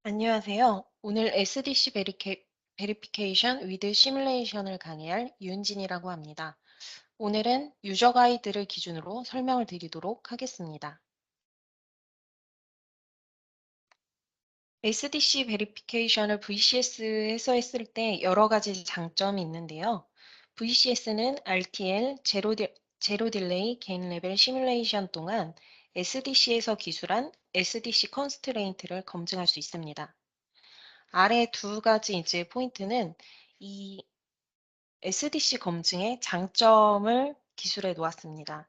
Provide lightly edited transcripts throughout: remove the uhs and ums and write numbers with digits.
안녕하세요. 오늘 SDC 베리피케이션 위드 시뮬레이션을 강의할 유은진이라고 합니다. 오늘은 유저 가이드를 기준으로 설명을 드리도록 하겠습니다. SDC 베리피케이션을 VCS에서 했을 때 여러 가지 장점이 있는데요. VCS는 RTL, 제로 딜레이 개인 레벨 시뮬레이션 동안 SDC에서 기술한 SDC 컨스트레인트를 검증할 수 있습니다. 아래 두 가지 이제 포인트는 이 SDC 검증의 장점을 기술해 놓았습니다.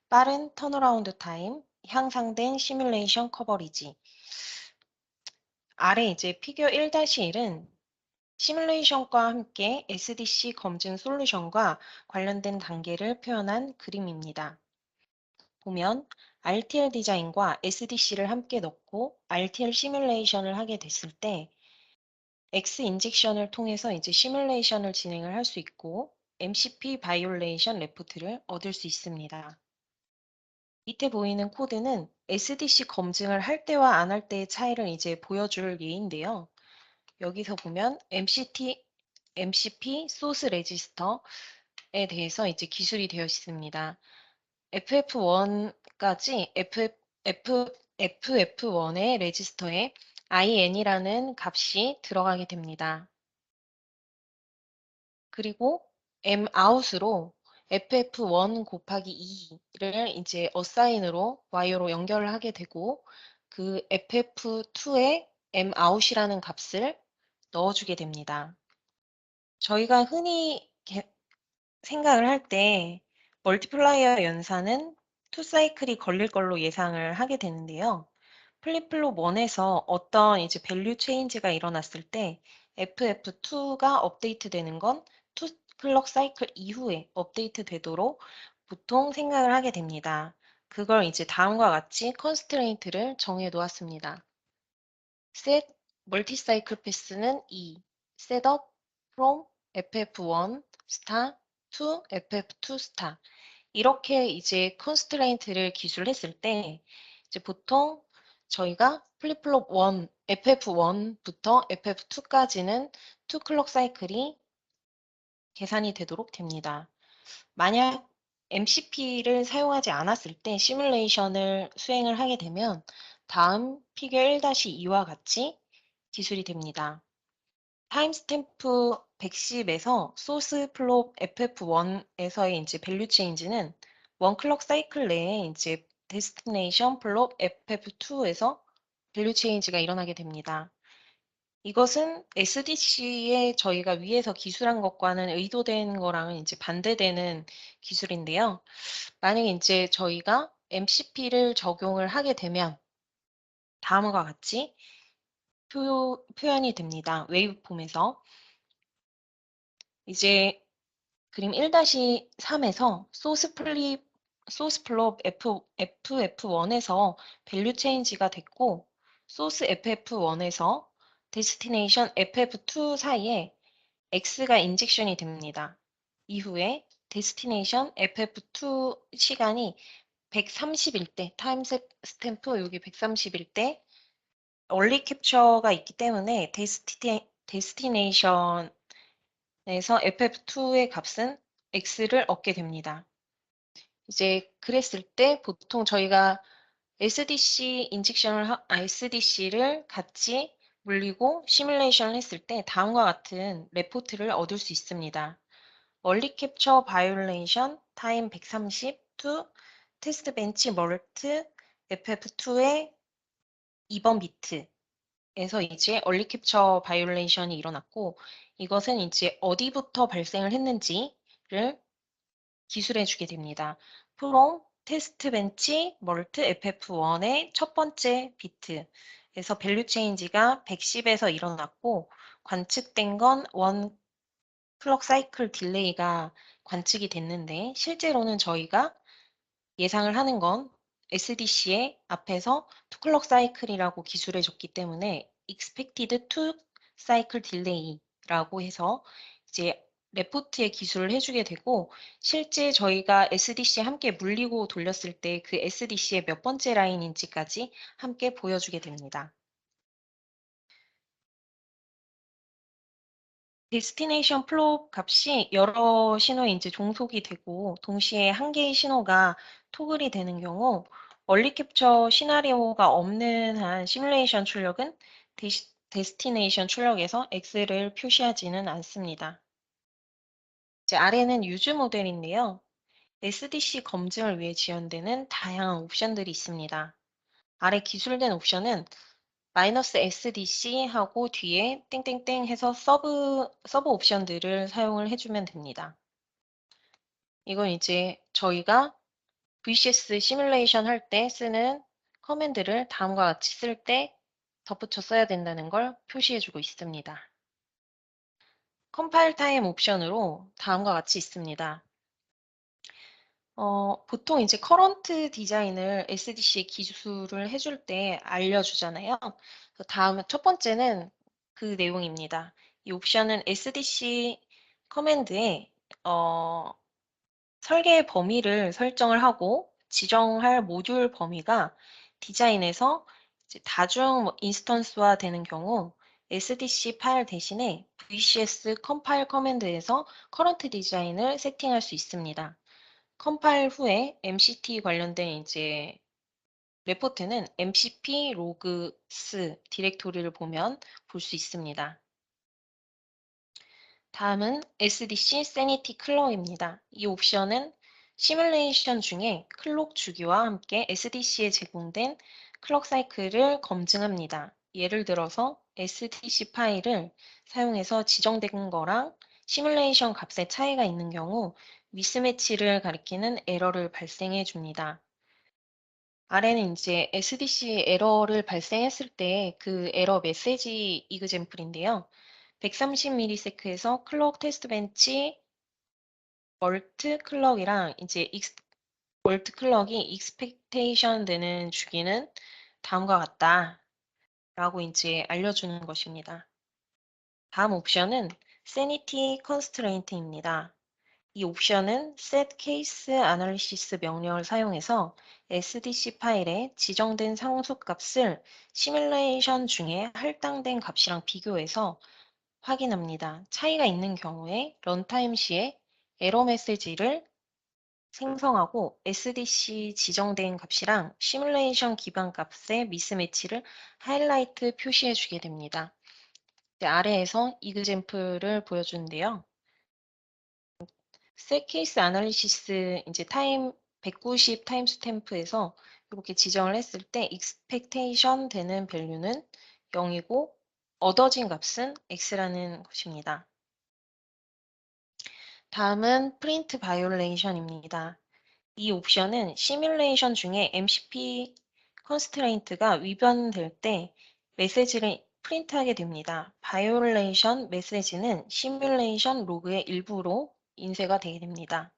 빠른 턴어라운드 타임, 향상된 시뮬레이션 커버리지. 아래 이제 피겨 1-1은 시뮬레이션과 함께 SDC 검증 솔루션과 관련된 단계를 표현한 그림입니다. 보면 RTL 디자인과 SDC를 함께 넣고 RTL 시뮬레이션을 하게 됐을 때 X 인젝션을 통해서 이제 시뮬레이션을 진행을 할 수 있고 MCP 바이올레이션 레포트를 얻을 수 있습니다. 밑에 보이는 코드는 SDC 검증을 할 때와 안 할 때의 차이를 이제 보여줄 예인데요. 여기서 보면 MCP 소스 레지스터에 대해서 이제 기술이 되어 있습니다. FF1까지 FF1의 레지스터에 IN이라는 값이 들어가게 됩니다. 그리고 mout으로 ff1 곱하기 2를 이제 어사인으로 와이어로 연결을 하게 되고 그 ff2에 mout이라는 값을 넣어주게 됩니다. 저희가 흔히 생각을 할 때 멀티플라이어 연산은 2사이클이 걸릴 걸로 예상을 하게 되는데요. 플립플롭 1에서 어떤 이제 밸류 체인지가 일어났을 때 FF2가 업데이트 되는 건 2 클럭 사이클 이후에 업데이트 되도록 보통 생각을 하게 됩니다. 그걸 이제 다음과 같이 컨스트레인트를 정해 놓았습니다. set 멀티사이클 패스는 2, setup from FF1 star to FF2 star 이렇게 이제 컨스트레인트를 기술했을 때 이제 보통 저희가 플립플롭 1, FF1부터 FF2까지는 2 클럭 사이클이 계산이 되도록 됩니다. 만약 MCP를 사용하지 않았을 때 시뮬레이션을 수행을 하게 되면 다음 피겨 1-2와 같이 기술이 됩니다. 타임스탬프 110에서 소스 플롭 FF1에서의 이제 밸류 체인지는 원 클럭 사이클 내에 이제 데스티네이션 플롭 FF2에서 밸류 체인지가 일어나게 됩니다. 이것은 SDC에 저희가 위에서 기술한 것과는 의도된 거랑은 이제 반대되는 기술인데요. 만약에 이제 저희가 MCP를 적용을 하게 되면 다음과 같이 표현이 됩니다. 웨이브폼에서. 이제 그림 1-3에서 소스 플롭 FF1에서 밸류 체인지가 됐고 소스 FF1에서 데스티네이션 FF2 사이에 X가 인젝션이 됩니다. 이후에 데스티네이션 FF2 시간이 130일 때 타임 스탬프 여기 130일 때 얼리 캡처가 있기 때문에 데스티네이션 에서 FF2의 값은 X를 얻게 됩니다. 이제 그랬을 때 보통 저희가 SDC를 같이 물리고 시뮬레이션을 했을 때 다음과 같은 레포트를 얻을 수 있습니다. 얼리 캡처 바이올레이션 타임 130 to 테스트 벤치 멀트 FF2의 2번 비트에서 이제 얼리 캡처 바이올레이션이 일어났고 이것은 이제 어디부터 발생을 했는지를 기술해 주게 됩니다. 프롬 테스트 벤치 멀트 FF1의 첫 번째 비트에서 밸류 체인지가 110에서 일어났고 관측된 건 원 클럭 사이클 딜레이가 관측이 됐는데 실제로는 저희가 예상을 하는 건 SDC의 앞에서 2 클럭 사이클이라고 기술해 줬기 때문에 expected 2 cycle delay라고 해서 이제 레포트에 기술을 해주게 되고 실제 저희가 SDC 함께 물리고 돌렸을 때 그 SDC의 몇 번째 라인인지까지 함께 보여주게 됩니다. 데스티네이션 플롯 값이 여러 신호에 이제 종속이 되고 동시에 한 개의 신호가 토글이 되는 경우 얼리 캡처 시나리오가 없는 한 시뮬레이션 출력은 데스티네이션 출력에서 X를 표시하지는 않습니다. 이제 아래는 유즈 모델인데요. SDC 검증을 위해 지원되는 다양한 옵션들이 있습니다. 아래 기술된 옵션은 -SDC 하고 뒤에 땡땡땡 해서 서브 옵션들을 사용을 해주면 됩니다. 이건 이제 저희가 VCS 시뮬레이션 할 때 쓰는 커맨드를 다음과 같이 쓸 때 덧붙여 써야 된다는 걸 표시해주고 있습니다. 컴파일 타임 옵션으로 다음과 같이 있습니다. 보통 이제 커런트 디자인을 SDC에 기술을 해줄 때 알려주잖아요. 다음에 첫 번째는 그 내용입니다. 이 옵션은 SDC 커맨드에 설계 범위를 설정을 하고 지정할 모듈 범위가 디자인에서 이제 다중 인스턴스화 되는 경우 SDC 파일 대신에 VCS 컴파일 커맨드에서 커런트 디자인을 세팅할 수 있습니다. 컴파일 후에 MCT 관련된 이제 레포트는 MCP logs 디렉토리를 보면 볼 수 있습니다. 다음은 SDC Sanity 클럭입니다. 이 옵션은 시뮬레이션 중에 클록 주기와 함께 SDC에 제공된 클럭 사이클을 검증합니다. 예를 들어서 SDC 파일을 사용해서 지정된 거랑 시뮬레이션 값의 차이가 있는 경우 미스매치를 가리키는 에러를 발생해 줍니다. 아래는 이제 SDC 에러를 발생했을 때 그 에러 메시지 이그젬플인데요. 130ms에서 클럭 테스트 벤치 월트 클럭이랑 이제 월트 클럭이 익스펙테이션 되는 주기는 다음과 같다라고 이제 알려주는 것입니다. 다음 옵션은 Sanity Constraint입니다. 이 옵션은 set case analysis 명령을 사용해서 SDC 파일에 지정된 상수값을 시뮬레이션 중에 할당된 값이랑 비교해서 확인합니다. 차이가 있는 경우에 런타임 시에 에러 메시지를 생성하고 SDC 지정된 값이랑 시뮬레이션 기반 값의 미스매치를 하이라이트 표시해 주게 됩니다. 아래에서 이그젬플을 보여주는데요. 셋 케이스 아날리시스 이제 타임 190 타임 스탬프에서 이렇게 지정을 했을 때 expectation 되는 밸류는 0이고 얻어진 값은 x라는 것입니다. 다음은 프린트 바이올레이션입니다. 이 옵션은 시뮬레이션 중에 MCP 컨스트레인트가 위반될 때 메시지를 프린트하게 됩니다. 바이올레이션 메시지는 시뮬레이션 로그의 일부로 인쇄가 되게 됩니다.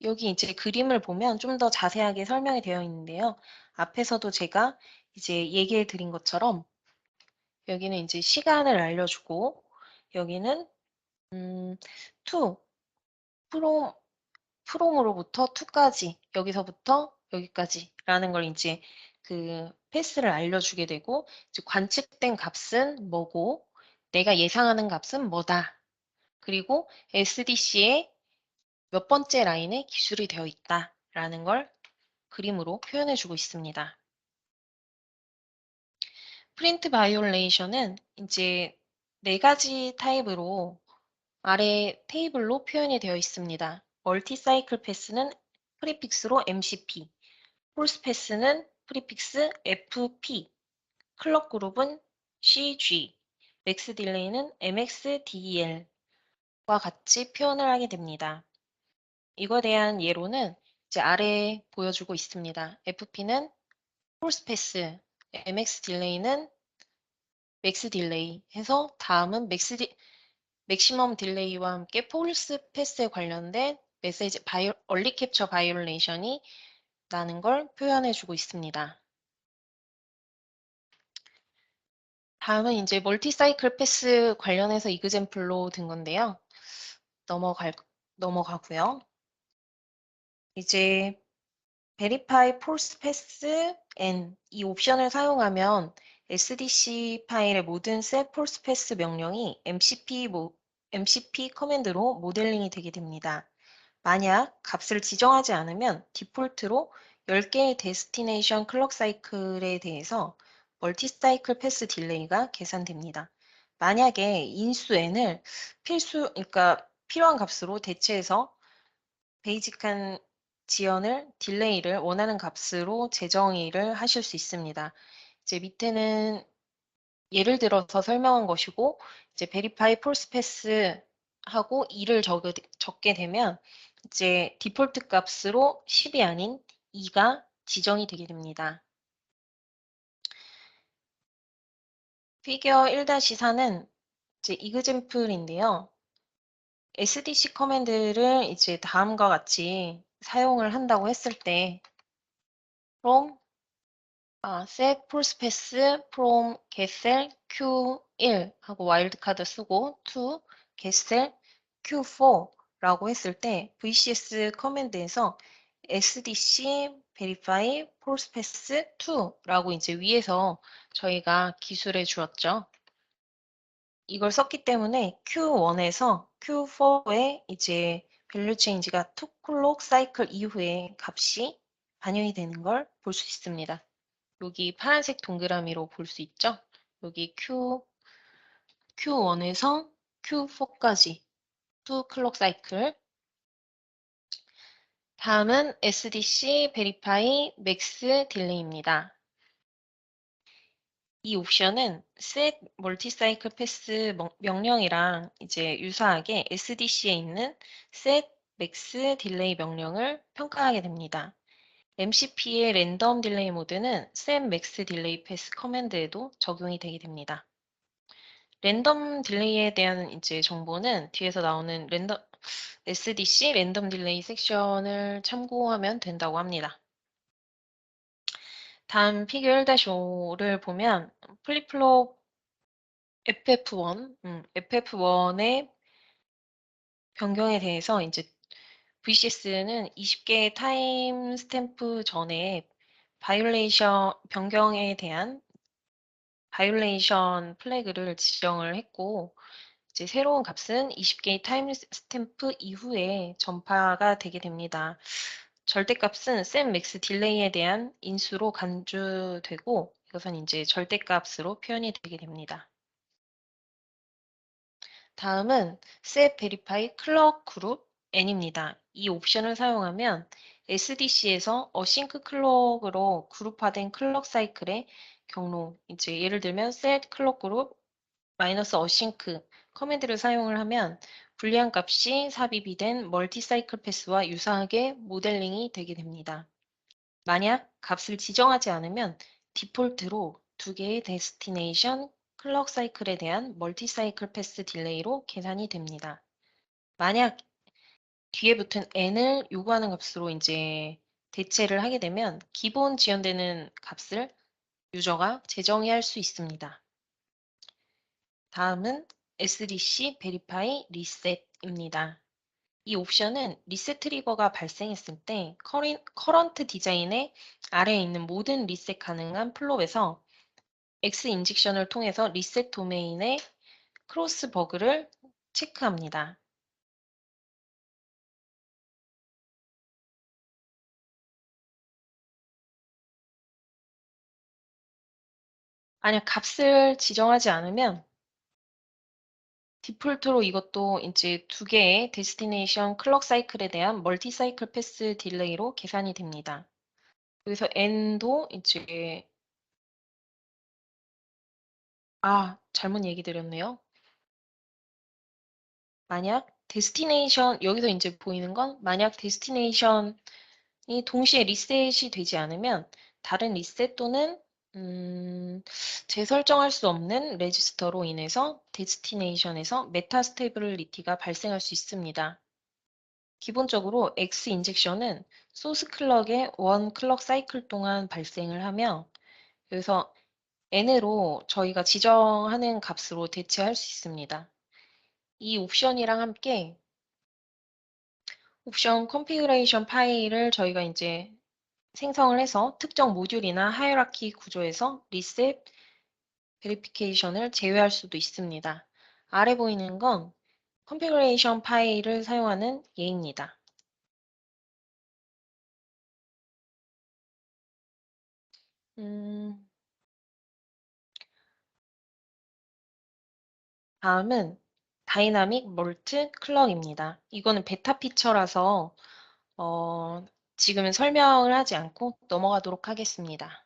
여기 이제 그림을 보면 좀 더 자세하게 설명이 되어 있는데요. 앞에서도 제가 이제 얘기해 드린 것처럼 여기는 이제 시간을 알려주고 여기는 to, from, from으로부터 to까지 여기서부터 여기까지라는 걸 이제 그 패스를 알려주게 되고 이제 관측된 값은 뭐고 내가 예상하는 값은 뭐다. 그리고 SDC의 몇 번째 라인에 기술이 되어 있다라는 걸 그림으로 표현해주고 있습니다. 프린트 바이올레이션은 이제 네 가지 타입으로 아래 테이블로 표현이 되어 있습니다. 멀티 사이클 패스는 프리픽스로 MCP, 폴스 패스는 프리픽스 FP, 클럭 그룹은 CG, 맥스 딜레이는 MXDEL과 같이 표현을 하게 됩니다. 이거에 대한 예로는 이제 아래에 보여주고 있습니다. FP는 폴스 패스, MX 딜레이는 맥스 딜레이 해서 다음은 맥시멈 딜레이와 함께 폴스 패스에 관련된 메시지 얼리 캡처 바이올레이션이 나는 걸 표현해 주고 있습니다. 다음은 이제 멀티 사이클 패스 관련해서 이그젬플로 든 건데요. 넘어가고요. 이제 verify false pass and 이 옵션을 사용하면 SDC 파일의 모든 set false path 명령이 MCP 커맨드로 모델링이 되게 됩니다. 만약 값을 지정하지 않으면 디폴트로 10개의 데스티네이션 클럭 사이클에 대해서 멀티 사이클 패스 딜레이가 계산됩니다. 만약에 인수 n을 그러니까 필요한 값으로 대체해서 베이직한 지연을 딜레이를 원하는 값으로 재정의를 하실 수 있습니다. 이제 밑에는 예를 들어서 설명한 것이고 이제 verify false pass 하고 2를 적게 되면 이제 디폴트 값으로 10이 아닌 2가 지정이 되게 됩니다. 피겨 1-4는 이제 example인데요. SDC 커맨드를 이제 다음과 같이 사용을 한다고 했을 때 from set false pass from getCell Q1 하고 와일드카드 쓰고 to getCell Q4라고 했을 때 VCS 커맨드에서 SDC verify false pass 2라고 이제 위에서 저희가 기술해 주었죠. 이걸 썼기 때문에 Q1에서 Q4에 이제 밸류 체인지가 2클록 사이클 이후에 값이 반영이 되는 걸 볼 수 있습니다. 여기 파란색 동그라미로 볼 수 있죠? 여기 Q1에서 Q4까지 2클록 사이클. 다음은 SDC Verify Max Delay입니다. 이 옵션은 set multi-cycle pass 명령이랑 이제 유사하게 SDC에 있는 set max delay 명령을 평가하게 됩니다. MCP의 랜덤 딜레이 모드는 set max delay pass 커맨드에도 적용이 되게 됩니다. 랜덤 딜레이에 대한 이제 정보는 뒤에서 나오는 SDC 랜덤 딜레이 섹션을 참고하면 된다고 합니다. 다음 피겨 1-5를 보면 플립플롭 FF1의 변경에 대해서 이제 VCS는 20개의 타임 스탬프 전에 변경에 대한 바이올레이션 플래그를 지정을 했고 이제 새로운 값은 20개의 타임 스탬프 이후에 전파가 되게 됩니다. 절대값은 setMax 딜레이에 대한 인수로 간주되고 이것은 이제 절대값으로 표현이 되게 됩니다. 다음은 set verify clock group n입니다. 이 옵션을 사용하면 SDC에서 async clock으로 그룹화된 클럭 사이클의 경로, 이제 예를 들면 set clock group -async 커맨드를 사용을 하면 불리한 값이 삽입이 된 멀티 사이클 패스와 유사하게 모델링이 되게 됩니다. 만약 값을 지정하지 않으면 디폴트로 2개의 데스티네이션 클럭 사이클에 대한 멀티 사이클 패스 딜레이로 계산이 됩니다. 만약 뒤에 붙은 n을 요구하는 값으로 이제 대체를 하게 되면 기본 지연되는 값을 유저가 재정의할 수 있습니다. 다음은 SDC Verify Reset입니다. 이 옵션은 리셋 트리거가 발생했을 때 커런트 디자인의 아래에 있는 모든 리셋 가능한 플롭에서 X 인젝션을 통해서 리셋 도메인의 크로스 버그를 체크합니다. 만약 값을 지정하지 않으면 디폴트로 이것도 이제 2개의 데스티네이션 클럭 사이클에 대한 멀티 사이클 패스 딜레이로 계산이 됩니다. 여기서 n도 이제 잘못 얘기 드렸네요. 만약 여기서 이제 보이는 건 만약 데스티네이션이 동시에 리셋이 되지 않으면 다른 리셋 또는 재설정할 수 없는 레지스터로 인해서 데스티네이션에서 메타스테이블리티가 발생할 수 있습니다. 기본적으로 X 인젝션은 소스 클럭의 원 클럭 사이클 동안 발생을 하며 여기서 n으로 저희가 지정하는 값으로 대체할 수 있습니다. 이 옵션이랑 함께 옵션 컨피그레이션 파일을 저희가 이제 생성을 해서 특정 모듈이나 하이라키 구조에서 리셋 베리피케이션을 제외할 수도 있습니다. 아래 보이는 건 컨피그레이션 파일을 사용하는 예입니다. 음, 다음은 다이나믹 몰트 클럭입니다. 이거는 베타 피처라서 지금은 설명을 하지 않고 넘어가도록 하겠습니다.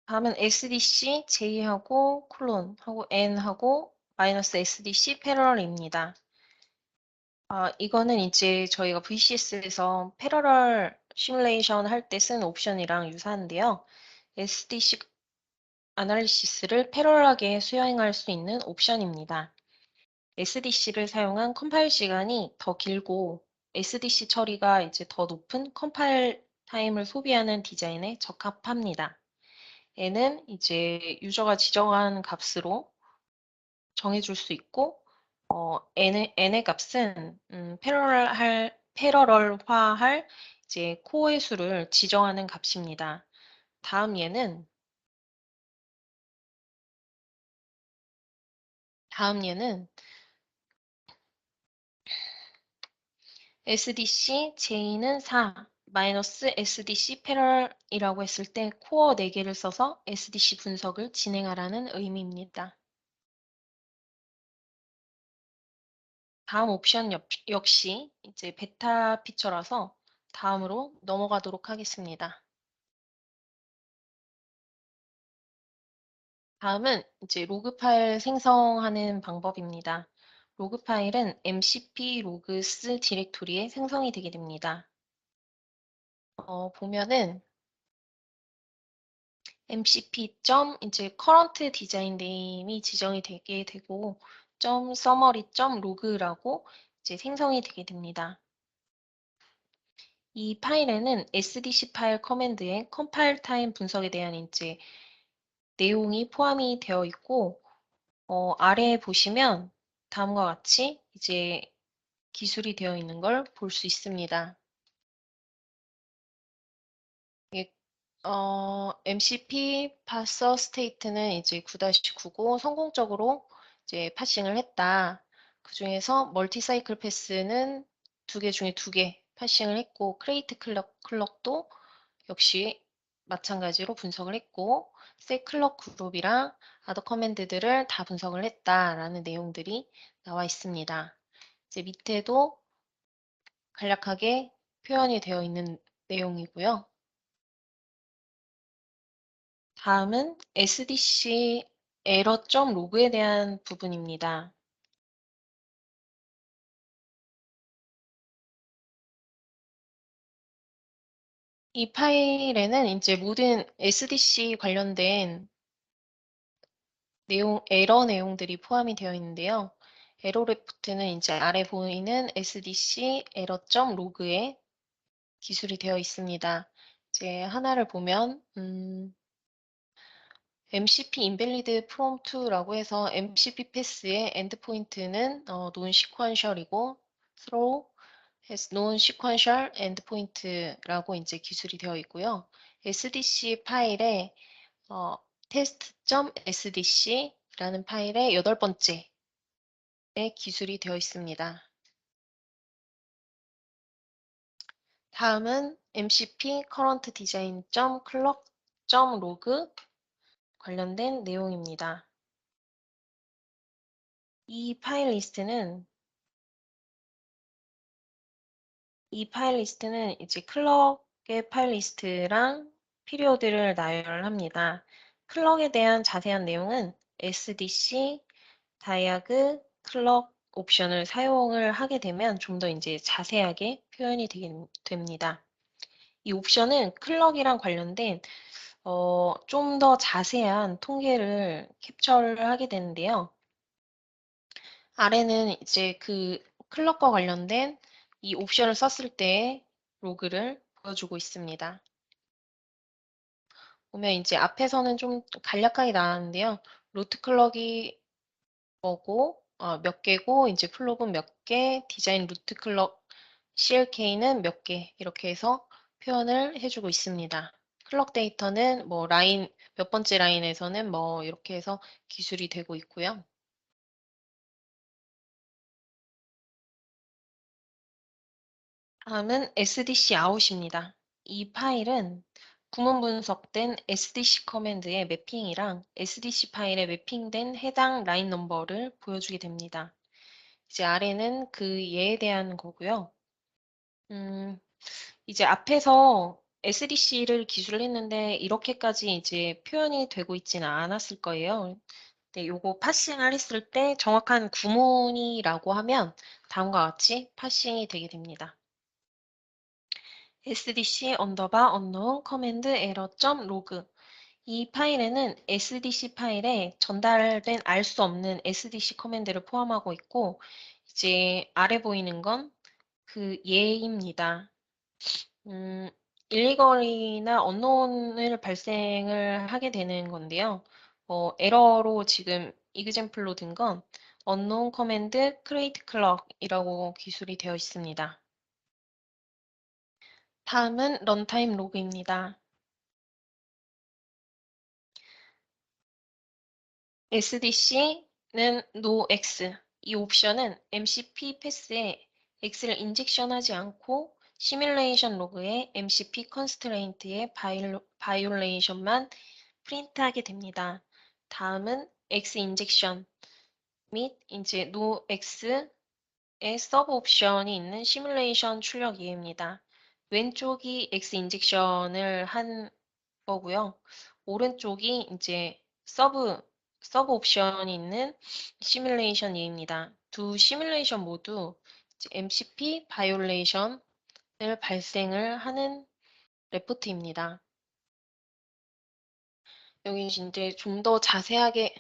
다음은 SDC, J하고 콜론하고 N하고 마이너스 SDC 패러럴입니다. 이거는 이제 저희가 VCS에서 패러럴 시뮬레이션 할 때 쓴 옵션이랑 유사한데요. SDC 아날리시스를 패러럴하게 수행할 수 있는 옵션입니다. SDC를 사용한 컴파일 시간이 더 길고 SDC 처리가 이제 더 높은 컴파일 타임을 소비하는 디자인에 적합합니다. N은 이제 유저가 지정한 값으로 정해줄 수 있고, N의 값은 패러럴화할 이제 코어의 수를 지정하는 값입니다. 다음 얘는 SDC J는 4, 마이너스 SDC 패러럴이라고 했을 때 코어 4개를 써서 SDC 분석을 진행하라는 의미입니다. 다음 옵션 역시 이제 베타 피처라서 다음으로 넘어가도록 하겠습니다. 다음은 이제 로그 파일 생성하는 방법입니다. 로그 파일은 mcp logs 디렉토리에 생성이 되게 됩니다. 보면은 mcp. 이제 current design name이 지정이 되게 되고 summary. log라고 이제 생성이 되게 됩니다. 이 파일에는 SDC 파일 커맨드의 컴파일 타임 분석에 대한 이제 내용이 포함이 되어 있고, 아래에 보시면 다음과 같이 이제 기술이 되어 있는 걸 볼 수 있습니다. 이게, MCP parser state는 이제 9-9고 성공적으로 이제 파싱을 했다. 그 중에서 멀티 사이클 패스는 2개 중에 2개 파싱을 했고, 크레이트 클럭도 역시 마찬가지로 분석을 했고, 셋 클럭 그룹이랑 아더 커맨드들을 다 분석을 했다라는 내용들이 나와 있습니다. 이제 밑에도 간략하게 표현이 되어 있는 내용이고요. 다음은 SDC error.log에 대한 부분입니다. 이 파일에는 이제 모든 SDC 관련된 에러 내용들이 포함이 되어 있는데요. 에러 레포트는 이제 아래 보이는 SDC error.log에 기술이 되어 있습니다. 이제 하나를 보면 MCP invalid from to라고 해서 MCP 패스의 endpoint는 non-sequential이고 throw has non-sequential endpoint라고 이제 기술이 되어 있고요. SDC 파일에 test.sdc라는 파일의 8번째에 기술이 되어 있습니다. 다음은 MCP current design.clock.log 관련된 내용입니다. 이 파일 리스트는 이제 클럭의 파일 리스트랑 피리오드를 나열합니다. 클럭에 대한 자세한 내용은 SDC 다이아그 클럭 옵션을 사용을 하게 되면 좀 더 이제 자세하게 표현이 됩니다. 이 옵션은 클럭이랑 관련된 좀 더 자세한 통계를 캡처를 하게 되는데요. 아래는 이제 그 클럭과 관련된 이 옵션을 썼을 때의 로그를 보여주고 있습니다. 보면 이제 앞에서는 좀 간략하게 나왔는데요. 루트 클럭이 뭐고, 몇 개고, 이제 플롭은 몇 개, 디자인 루트 클럭 CLK는 몇 개, 이렇게 해서 표현을 해주고 있습니다. 클럭 데이터는 뭐 라인, 몇 번째 라인에서는 뭐 이렇게 해서 기술이 되고 있고요. 다음은 SDC 아웃입니다. 이 파일은 구문 분석된 SDC 커맨드의 매핑이랑 SDC 파일에 매핑된 해당 라인 넘버를 보여주게 됩니다. 이제 아래는 그 예에 대한 거고요. 이제 앞에서 SDC를 기술을 했는데 이렇게까지 이제 표현이 되고 있지는 않았을 거예요. 네, 요거 파싱을 했을 때 정확한 구문이라고 하면 다음과 같이 파싱이 되게 됩니다. SDC 언더바 unknown 커맨드 에러 점 로그. 이 파일에는 SDC 파일에 전달된 알 수 없는 SDC 커맨드를 포함하고 있고, 이제 아래 보이는 건 그 예입니다. 일리걸이나 언론을 발생을 하게 되는 건데요. 에러로 지금 이그젬플로 든 건 unknown command create clock이라고 기술이 되어 있습니다. 다음은 런타임 로그입니다. SDC는 NoX. 이 옵션은 MCP 패스에 X를 인젝션하지 않고 시뮬레이션 로그에 MCP 컨스트레인트의 바이올레이션만 프린트하게 됩니다. 다음은 X 인젝션 및 이제 NoX의 서브 옵션이 있는 시뮬레이션 출력 이해입니다. 왼쪽이 X 인젝션을 한 거고요. 오른쪽이 이제 서브 옵션이 있는 시뮬레이션 예입니다. 두 시뮬레이션 모두 MCP 바이올레이션을 발생을 하는 레포트입니다. 여기 이제 좀 더 자세하게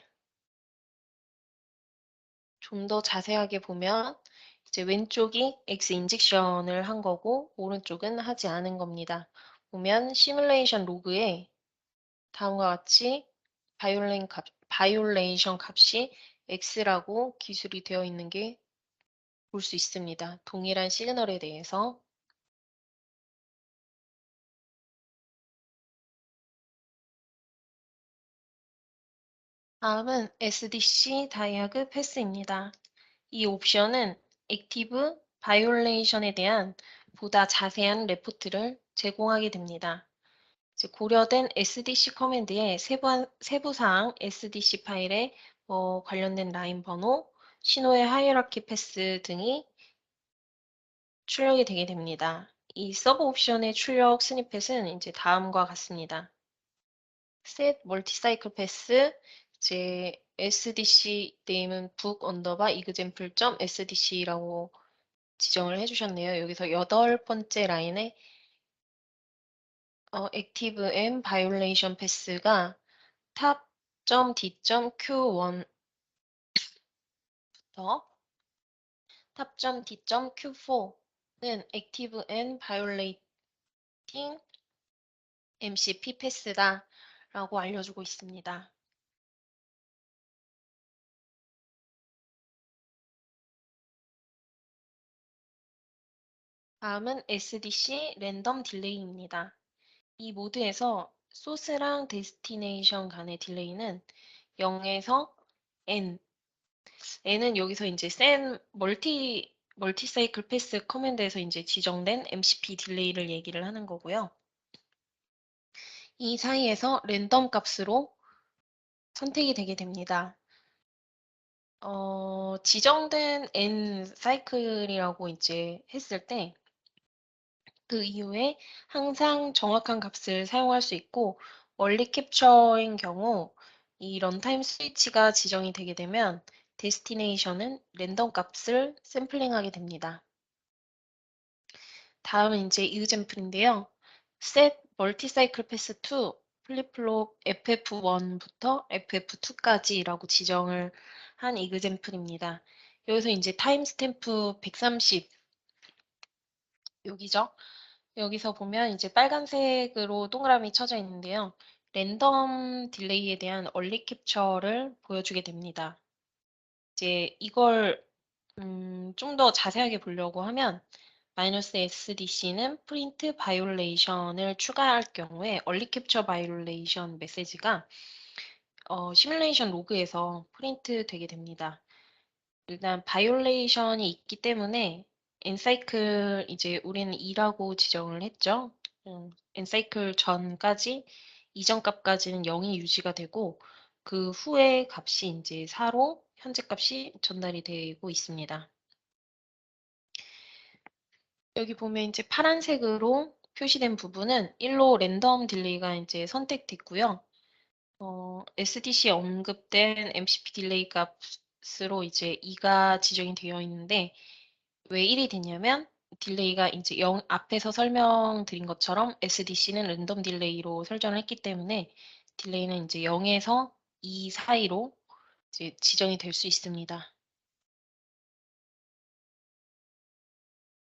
보면 이제 왼쪽이 X 인젝션을 한 거고 오른쪽은 하지 않은 겁니다. 보면 시뮬레이션 로그에 다음과 같이 바이올레이션 값이 X라고 기술이 되어 있는 게 볼 수 있습니다. 동일한 시그널에 대해서. 다음은 SDC 다이아그 패스입니다. 이 옵션은 액티브 바이올레이션에 대한 보다 자세한 레포트를 제공하게 됩니다. 고려된 SDC 커맨드의 세부사항 SDC 파일에 관련된 라인 번호, 신호의 하이어라키 패스 등이 출력이 되게 됩니다. 이 서브 옵션의 출력 스니펫은 이제 다음과 같습니다. set multi-cycle pass, 이제 SDC 네임은 book 언더바 example SDC라고 지정을 해주셨네요. 여기서 8번째 라인에 active and violation pass가 탑.d.q1부터 탑.d.q4는 active and violating MCP 패스다라고 알려주고 있습니다. 다음은 SDC 랜덤 딜레이입니다. 이 모드에서 소스랑 데스티네이션 간의 딜레이는 0에서 n, n은 여기서 이제 센 멀티사이클 패스 커맨드에서 이제 지정된 MCP 딜레이를 얘기를 하는 거고요. 이 사이에서 랜덤 값으로 선택이 되게 됩니다. 지정된 n 사이클이라고 이제 했을 때 그 이후에 항상 정확한 값을 사용할 수 있고 원리 캡처인 경우 이 런타임 스위치가 지정이 되게 되면 데스티네이션은 랜덤 값을 샘플링하게 됩니다. 다음은 이제 이그젬플인데요. set multicycle pass to 플립플롭 FF1부터 FF2까지라고 지정을 한 이그젬플입니다. 여기서 이제 타임 스탬프 130 여기죠. 여기서 보면 이제 빨간색으로 동그라미 쳐져 있는데요. 랜덤 딜레이에 대한 얼리 캡처를 보여주게 됩니다. 이제 이걸 좀 더 자세하게 보려고 하면 -SDC는 프린트 바이올레이션을 추가할 경우에 얼리 캡처 바이올레이션 메시지가 시뮬레이션 로그에서 프린트 되게 됩니다. 일단 바이올레이션이 있기 때문에 엔사이클 이제 우리는 2라고 지정을 했죠. 엔사이클 전까지 이전 값까지는 0이 유지가 되고 그 후에 값이 이제 4로 현재 값이 전달이 되고 있습니다. 여기 보면 이제 파란색으로 표시된 부분은 1로 랜덤 딜레이가 이제 선택됐고요. SDC에 언급된 MCP 딜레이 값으로 이제 2가 지정이 되어 있는데 왜 1이 됐냐면 딜레이가 이제 0 앞에서 설명드린 것처럼 SDC는 랜덤 딜레이로 설정을 했기 때문에 딜레이는 이제 0에서 2 사이로 이제 지정이 될 수 있습니다.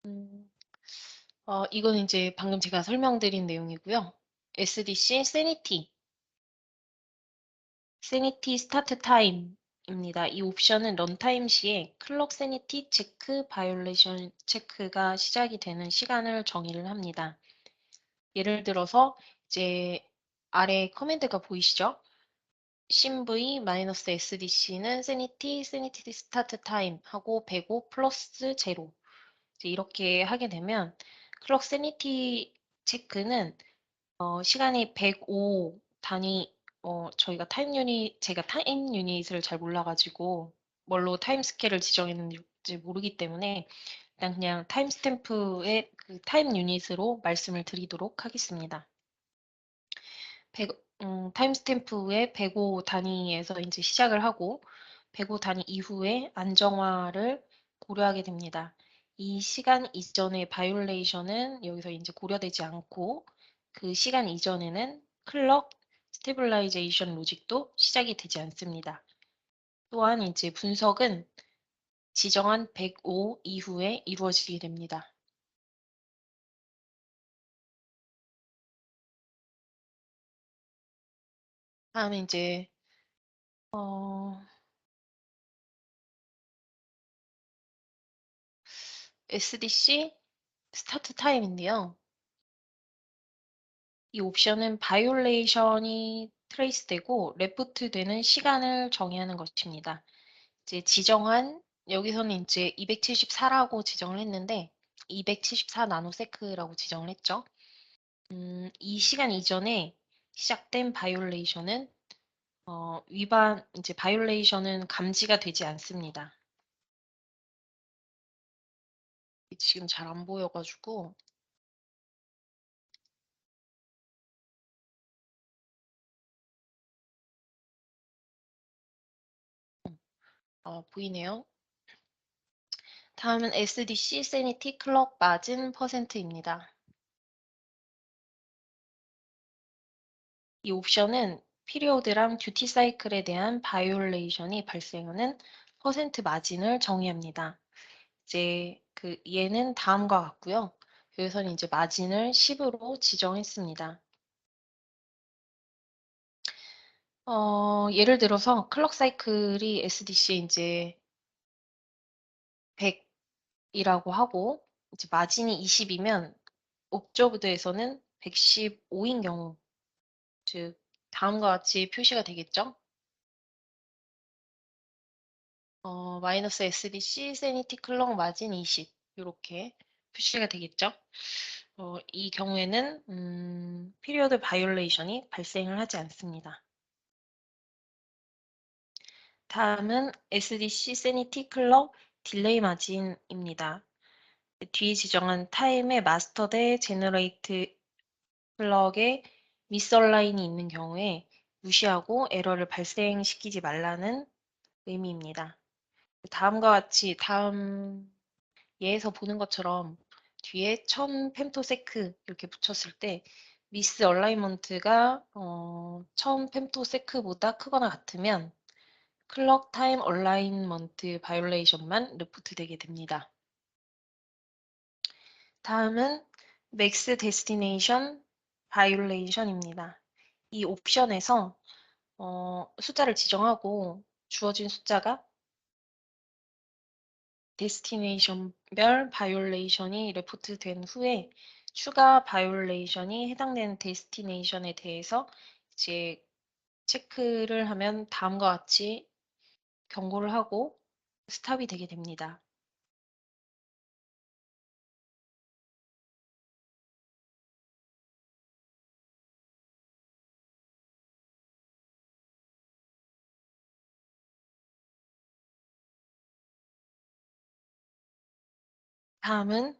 음, 이건 이제 방금 제가 설명드린 내용이고요. SDC Sanity 스타트 타임입니다. 이 옵션은 런타임 시에 클럭 세니티 체크 바이올레이션 체크가 시작이 되는 시간을 정의를 합니다. 예를 들어서 이제 아래 커맨드가 보이시죠? -SDC는 sanity 스타트 타임 하고 105 플러스 0 이제 이렇게 하게 되면 클럭 세니티 체크는 시간이 105 단위 저희가 제가 타임 유닛을 잘 몰라가지고 뭘로 타임 스케일을 지정했는지 모르기 때문에 일단 그냥 타임 스탬프의 그 타임 유닛으로 말씀을 드리도록 하겠습니다. 타임 스탬프의 105 단위에서 이제 시작을 하고 105 단위 이후에 안정화를 고려하게 됩니다. 이 시간 이전의 바이올레이션은 여기서 이제 고려되지 않고 그 시간 이전에는 클럭 스테빌라이제이션 로직도 시작이 되지 않습니다. 또한 이제 분석은 지정한 105 이후에 이루어지게 됩니다. 다음에 이제 어, SDC 스타트 타임인데요. 이 옵션은 바이올레이션이 트레이스되고 레프트 되는 시간을 정의하는 것입니다. 이제 지정한 여기서는 이제 274라고 지정을 했는데 274 나노세크라고 지정을 했죠. 이 시간 이전에 시작된 바이올레이션은 위반 이제 바이올레이션은 감지가 되지 않습니다. 지금 잘 안 보여가지고 보이네요. 다음은 SDC Sanity Clock Margin 퍼센트입니다. 이 옵션은 피리오드랑 듀티 사이클에 대한 바이올레이션이 발생하는 퍼센트 마진을 정의합니다. 이제 그 얘는 다음과 같고요. 여기서는 이제 마진을 10으로 지정했습니다. 예를 들어서 클럭 사이클이 SDC에 이제 100이라고 하고 이제 마진이 20이면 옵저브드에서는 115인 경우 즉 다음과 같이 표시가 되겠죠. 마이너스 SDC 세니티 클럭 마진 20 이렇게 표시가 되겠죠. 이 경우에는 피리어드 바이올레이션이 발생을 하지 않습니다. 다음은 SDC 세니티 클럭 딜레이 마진입니다. 뒤에 지정한 타임의 마스터 대 제너레이트 클럭에 미스얼라인이 있는 경우에 무시하고 에러를 발생시키지 말라는 의미입니다. 다음과 같이 다음 예에서 보는 것처럼 뒤에 1000 펜토세크 이렇게 붙였을 때 미스 얼라이먼트가 1000 펜토세크보다 크거나 같으면 클럭 타임 얼라이먼트 바이올레이션만 리포트 되게 됩니다. 다음은 맥스 데스티네이션 바이올레이션입니다. 이 옵션에서 숫자를 지정하고 주어진 숫자가 데스티네이션별 바이올레이션이 레포트된 후에 추가 바이올레이션이 해당되는 데스티네이션에 대해서 이제 체크를 하면 다음과 같이 경고를 하고 스탑이 되게 됩니다. 다음은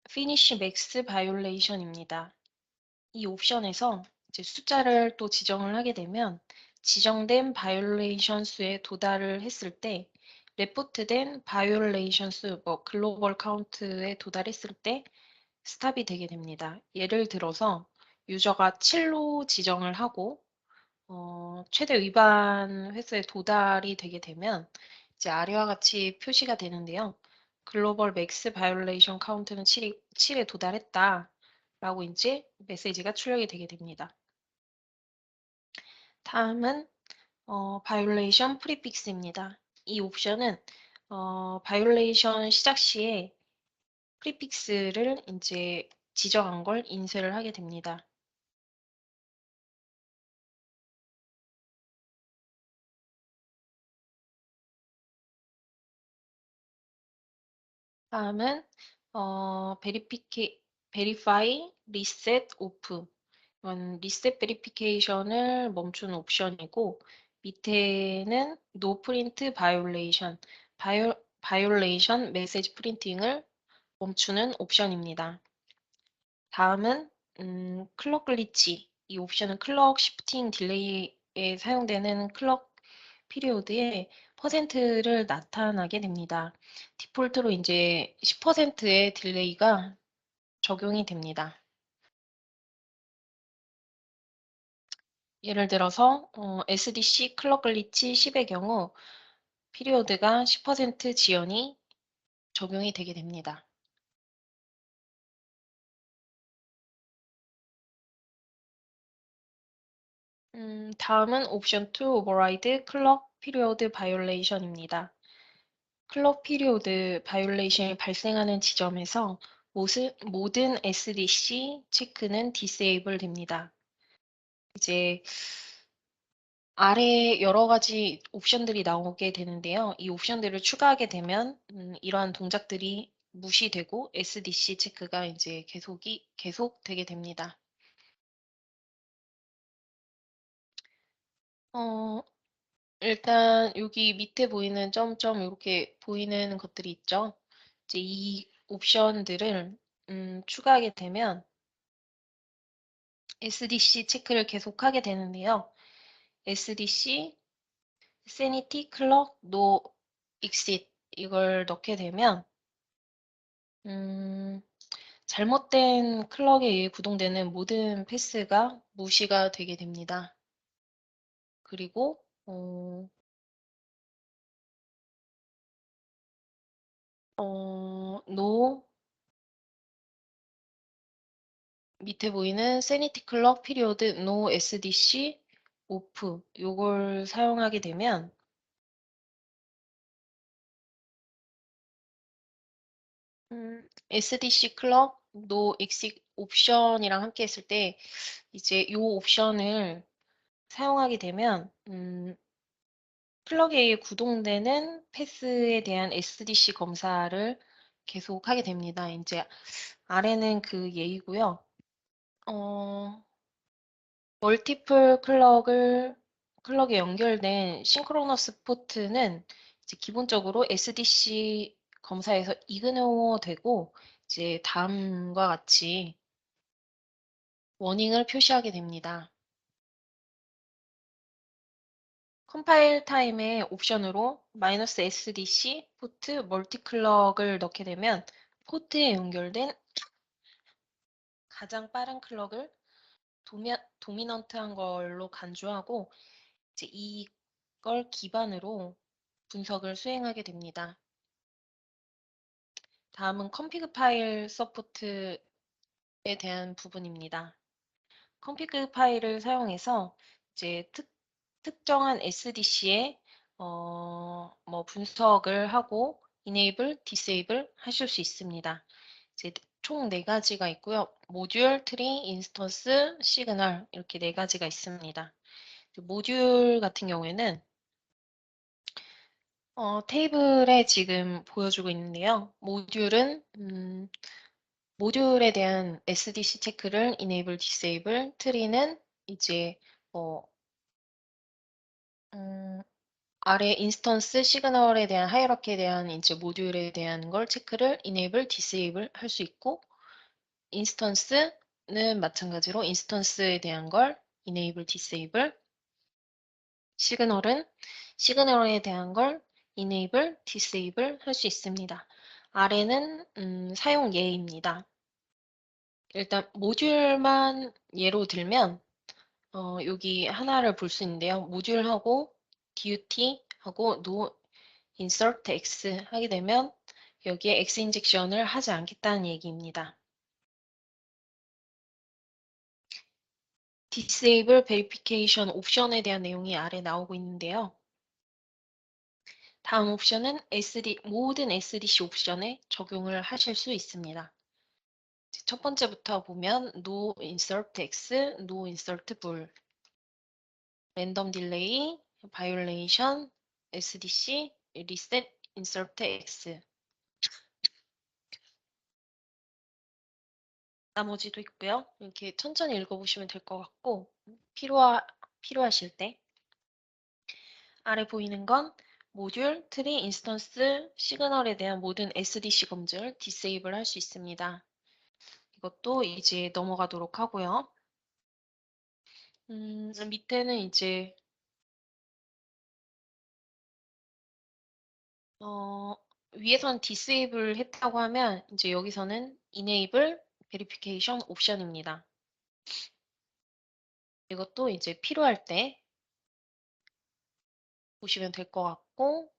Finish Max Violation입니다. 이 옵션에서 이제 숫자를 또 지정을 하게 되면 지정된 바이올레이션 수에 도달을 했을 때 레포트된 바이올레이션 수, 글로벌 카운트에 도달했을 때 스탑이 되게 됩니다. 예를 들어서 유저가 7로 지정을 하고 최대 위반 횟수에 도달이 되게 되면 이제 아래와 같이 표시가 되는데요. 글로벌 맥스 바이올레이션 카운트는 7에 도달했다. 라고 이제 메시지가 출력이 되게 됩니다. 다음은 바이올레이션 프리픽스입니다. 이 옵션은 바이올레이션 시작 시에 프리픽스를 이제 지정한 걸 인쇄를 하게 됩니다. 다음은 verify, reset, off. 이건 리셋 베리피케이션을 멈추는 옵션이고 밑에는 no print violation, violation 메시지 프린팅을 멈추는 옵션입니다. 다음은 클럭 글리치. 이 옵션은 클럭 시프팅 딜레이에 사용되는 클럭 피리오드의 퍼센트를 나타나게 됩니다. 디폴트로 이제 10%의 딜레이가 적용이 됩니다. 예를 들어서 SDC 클럭 글리치 10의 경우 피리오드가 10% 지연이 적용이 되게 됩니다. 다음은 옵션 2 override 클럭 피리오드 바이올레이션입니다. 클럭 피리오드 바이올레이션이 발생하는 지점에서 모든 SDC 체크는 디세이블 됩니다. 이제 아래 여러 가지 옵션들이 나오게 되는데요. 이 옵션들을 추가하게 되면 이러한 동작들이 무시되고 SDC 체크가 이제 계속되게 됩니다. 어, 일단 여기 밑에 보이는 점점 이렇게 보이는 것들이 있죠. 이제 이 옵션들을 추가하게 되면 SDC 체크를 계속하게 되는데요. SDC, Sanity, Clock, No Exit 이걸 넣게 되면 음, 잘못된 클럭에 의해 구동되는 모든 패스가 무시가 되게 됩니다. 그리고 no 밑에 보이는 sanity clock period no SDC off 요걸 사용하게 되면 SDC clock no exit 옵션이랑 함께 했을 때 이제 요 옵션을 사용하게 되면 플러그에 구동되는 패스에 대한 SDC 검사를 계속하게 됩니다. 이제 아래는 그 예이고요. 멀티플 클럭에 연결된 싱크로너스 포트는 이제 기본적으로 SDC 검사에서 이그노어 되고 이제 다음과 같이 워닝을 표시하게 됩니다. 컴파일 타임의 옵션으로 -SDC 포트 멀티클럭을 넣게 되면 포트에 연결된 가장 빠른 클럭을 도미넌트한 걸로 간주하고 이제 이걸 기반으로 분석을 수행하게 됩니다. 다음은 config 파일 서포트입니다. 대한 부분입니다. config 파일을 사용해서 이제 특정한 SDC에 뭐 분석을 하고 enable, disable 하실 수 있습니다. 이제 총 4가지가 있고요. 모듈, 트리, 인스턴스, 시그널 이렇게 4가지가 있습니다. 모듈 같은 경우에는 테이블에 지금 보여주고 있는데요. 모듈에 대한 SDC 체크를 enable, disable, 트리는 이제 뭐 아래 인스턴스 시그널에 대한 하이어라키에 대한 이제 모듈에 대한 걸 체크를 enable, disable 할 수 있고 인스턴스는 마찬가지로 인스턴스에 대한 걸 enable, disable 시그널은 시그널에 대한 걸 enable, disable 할 수 있습니다. 아래는 사용 예입니다. 일단 모듈만 예로 들면 여기 하나를 볼 수 있는데요. 모듈하고 duty하고 no insert x 하게 되면 여기에 x 인젝션을 하지 않겠다는 얘기입니다. disable verification 옵션에 대한 내용이 아래 나오고 있는데요. 다음 옵션은 모든 SDC 옵션에 적용을 하실 수 있습니다. 첫 번째부터 보면 no insert x, no insert bool, random delay, violation, SDC, reset insert x 나머지도 있고요. 이렇게 천천히 읽어보시면 될 것 같고 필요하실 때 아래 보이는 건 모듈, 트리, 인스턴스, 시그널에 대한 모든 SDC 검증을 디세이블 할 수 있습니다. 이것도 이제 넘어가도록 하고요. 밑에는 이제 위에선 disable 했다고 하면 이제 여기서는 enable verification 옵션입니다. 이것도 이제 필요할 때 보시면 될 것 같고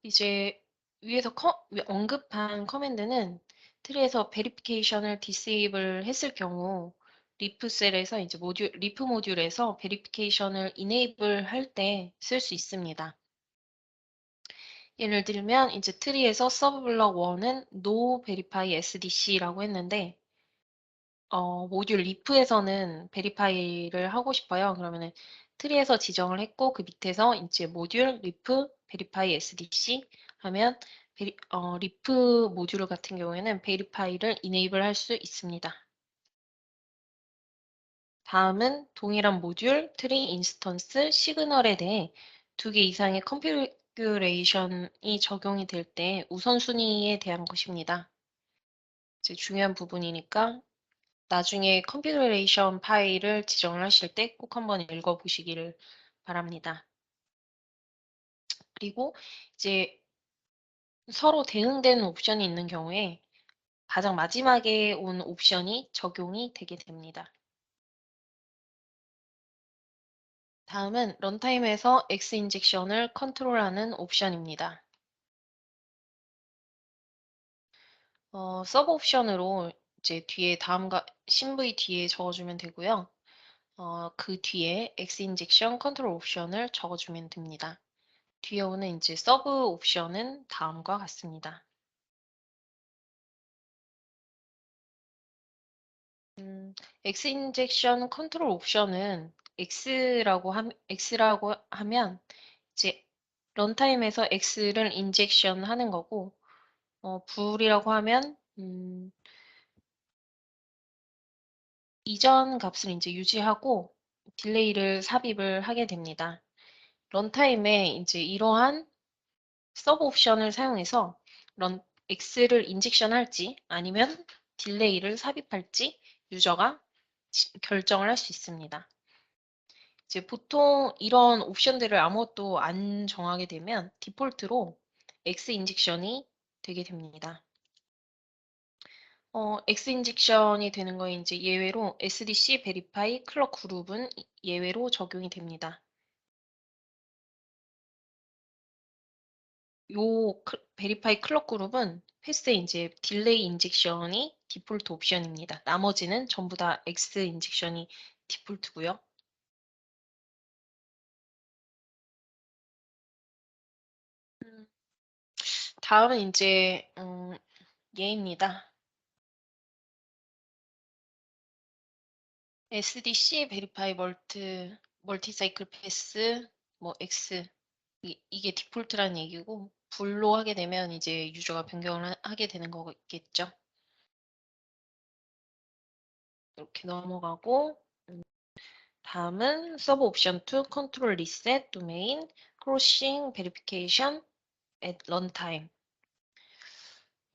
이제 위에서 언급한 커맨드는 트리에서 베리피케이션을 디세이블 했을 경우 리프 셀에서 이제 리프 모듈에서 베리피케이션을 이네이블 할 때 쓸 수 있습니다. 예를 들면 이제 트리에서 서브 블럭 1은 no verify SDC라고 했는데 모듈 리프에서는 베리파이를 하고 싶어요. 그러면은 트리에서 지정을 했고 그 밑에서 이제 모듈 리프 베리파이 SDC 하면 리프 모듈 같은 경우에는 베리파이를 이네이블 할 수 있습니다. 다음은 동일한 모듈, 트리, 인스턴스, 시그널에 대해 2개 이상의 컨피규레이션이 적용이 될 때 우선순위에 대한 것입니다. 이제 중요한 부분이니까 나중에 컨피그레이션 파일을 지정을 하실 때 꼭 한번 읽어보시기를 바랍니다. 그리고 이제 서로 대응되는 옵션이 있는 경우에 가장 마지막에 온 옵션이 적용이 되게 됩니다. 다음은 런타임에서 X 인젝션을 컨트롤하는 옵션입니다. 서브 옵션으로 이제 뒤에 다음과 신V 뒤에 적어주면 되고요. 그 뒤에 X 인젝션 컨트롤 옵션을 적어주면 됩니다. 뒤에 오는 이제 서브 옵션은 다음과 같습니다. X 인젝션 컨트롤 옵션은 X라고 하면 이제 런타임에서 X를 인젝션 하는 거고 bool이라고 하면 이전 값을 이제 유지하고 딜레이를 삽입을 하게 됩니다. 런타임에 이제 이러한 서브 옵션을 사용해서 X를 인젝션 할지 아니면 딜레이를 삽입할지 유저가 결정을 할 수 있습니다. 이제 보통 이런 옵션들을 아무것도 안 정하게 되면 디폴트로 X 인젝션이 되게 됩니다. X 인젝션이 되는 거에 이제 예외로 SDC 베리파이 클럭 그룹은 예외로 적용이 됩니다. 요 베리파이 클럭 그룹은 패스의 이제 딜레이 인젝션이 디폴트 옵션입니다. 나머지는 전부 다 X 인젝션이 디폴트고요. 음, 다음은 이제 얘입니다. SDC 베리파이 멀티사이클 패스 뭐 X 이게 디폴트라는 얘기고 불로 하게 되면 이제 유저가 변경을 하게 되는 거겠죠. 이렇게 넘어가고 다음은 서브 옵션 2 컨트롤 리셋 도메인 크로싱 베리피케이션 at runtime.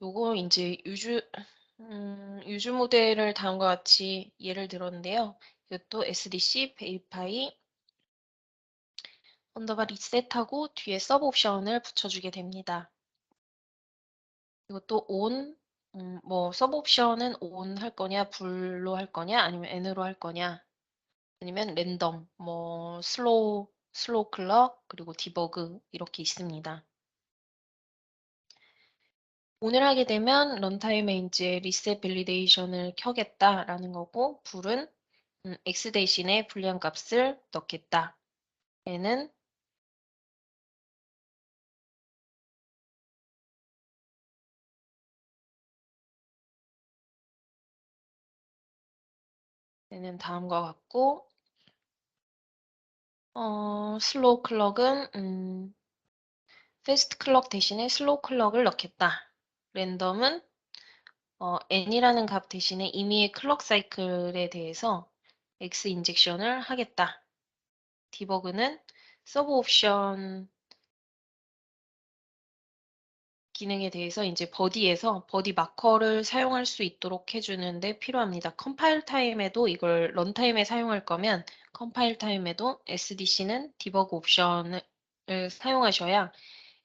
요거 이제 유주 모델을 다음과 같이 예를 들었는데요. 이것도 SDC 베리파이 언더바 리셋하고 뒤에 서브 옵션을 붙여주게 됩니다. 이것도 on, 뭐 서브 옵션은 on 할 거냐, 불로 할 거냐, 아니면 n으로 할 거냐, 아니면 랜덤, 뭐 슬로우 클럭, 그리고 디버그 이렇게 있습니다. on을 하게 되면 런타임에 이제 리셋 밸리데이션을 켜겠다라는 거고, 불은 x 대신에 불리한 값을 넣겠다. n은 다음과 같고, 슬로우 클럭은 패스트 클럭 대신에 슬로우 클럭을 넣겠다. 랜덤은 n이라는 값 대신에 임의의 클럭 사이클에 대해서 x 인젝션을 하겠다. 디버그는 서브 옵션 기능에 대해서 이제 버디에서 버디 마커를 사용할 수 있도록 해주는데 필요합니다. 컴파일 타임에도 이걸 런타임에 사용할 거면 컴파일 타임에도 SDC는 디버그 옵션을 사용하셔야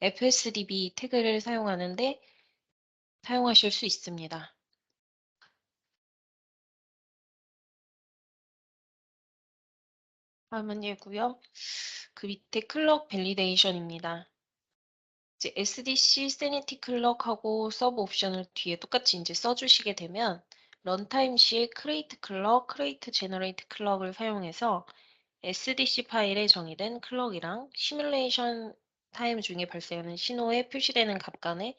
FSDB 태그를 사용하는데 사용하실 수 있습니다. 다음은 얘고요. 그 밑에 클럭 밸리데이션입니다. 이제 SDC 세니티 클럭하고 서브 옵션을 뒤에 똑같이 이제 써주시게 되면 런타임 시에 create 클럭, create generate 클럭을 사용해서 SDC 파일에 정의된 클럭이랑 시뮬레이션 타임 중에 발생하는 신호에 표시되는 값 간의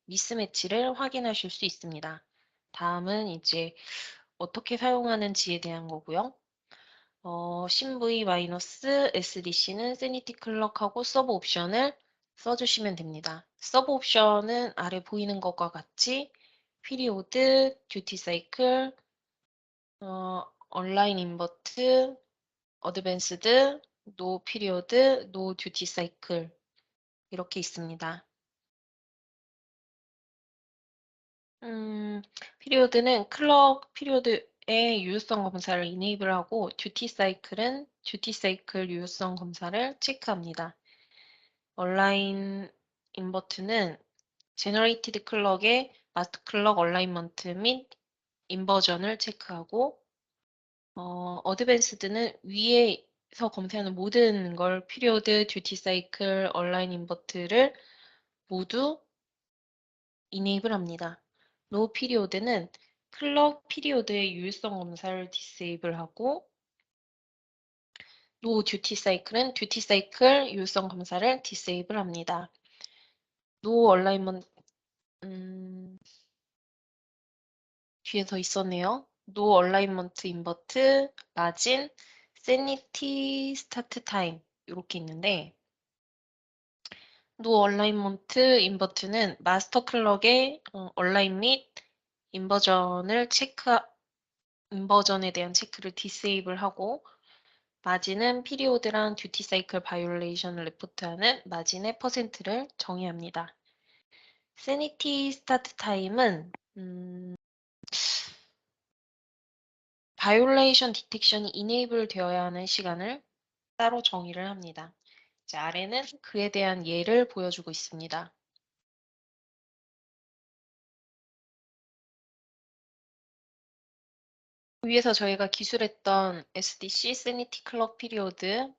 미스매치를 확인하실 수 있습니다. 다음은 이제 어떻게 사용하는지에 대한 거고요. 신v-SDC는 세니티 클럭하고 서브 옵션을 써주시면 됩니다. 서브 옵션은 아래 보이는 것과 같이 피리오드, 듀티 사이클, 온라인 인버트, 어드밴스드, 노 피리오드, 노 듀티 사이클 이렇게 있습니다. 피리오드는 클럭 피리오드의 유효성 검사를 이네이블하고 듀티 사이클은 듀티 사이클 유효성 검사를 체크합니다. 얼라인 인버트는 제너레이티드 클럭의 마스터 클럭 얼라인먼트 및 인버전을 체크하고 어드밴스드는 위에서 검사하는 모든 걸 피리오드, 듀티 사이클, 얼라인 인버트를 모두 이네이블 합니다. 노 피리오드는 클럭 피리오드의 유효성 검사를 디세이블 하고 노 듀티 사이클은 듀티 사이클 유효성 검사를 디세이블 합니다. 노 얼라인먼트 뒤에 더 있었네요. 노 얼라인먼트 인버트, 마진, 세니티 스타트 타임 이렇게 있는데 노 얼라인먼트 인버트는 마스터 클럭의 얼라인 및 인버전에 대한 체크를 디세이블 하고 마진은 피리오드랑 듀티 사이클 바이올레이션을 레포트하는 마진의 퍼센트를 정의합니다. 세니티 스타트 타임은 바이올레이션 디텍션이 이네이블 되어야 하는 시간을 따로 정의를 합니다. 자, 아래는 그에 대한 예를 보여주고 있습니다. 위에서 저희가 기술했던 SDC, 세니티 클럭 피리오드,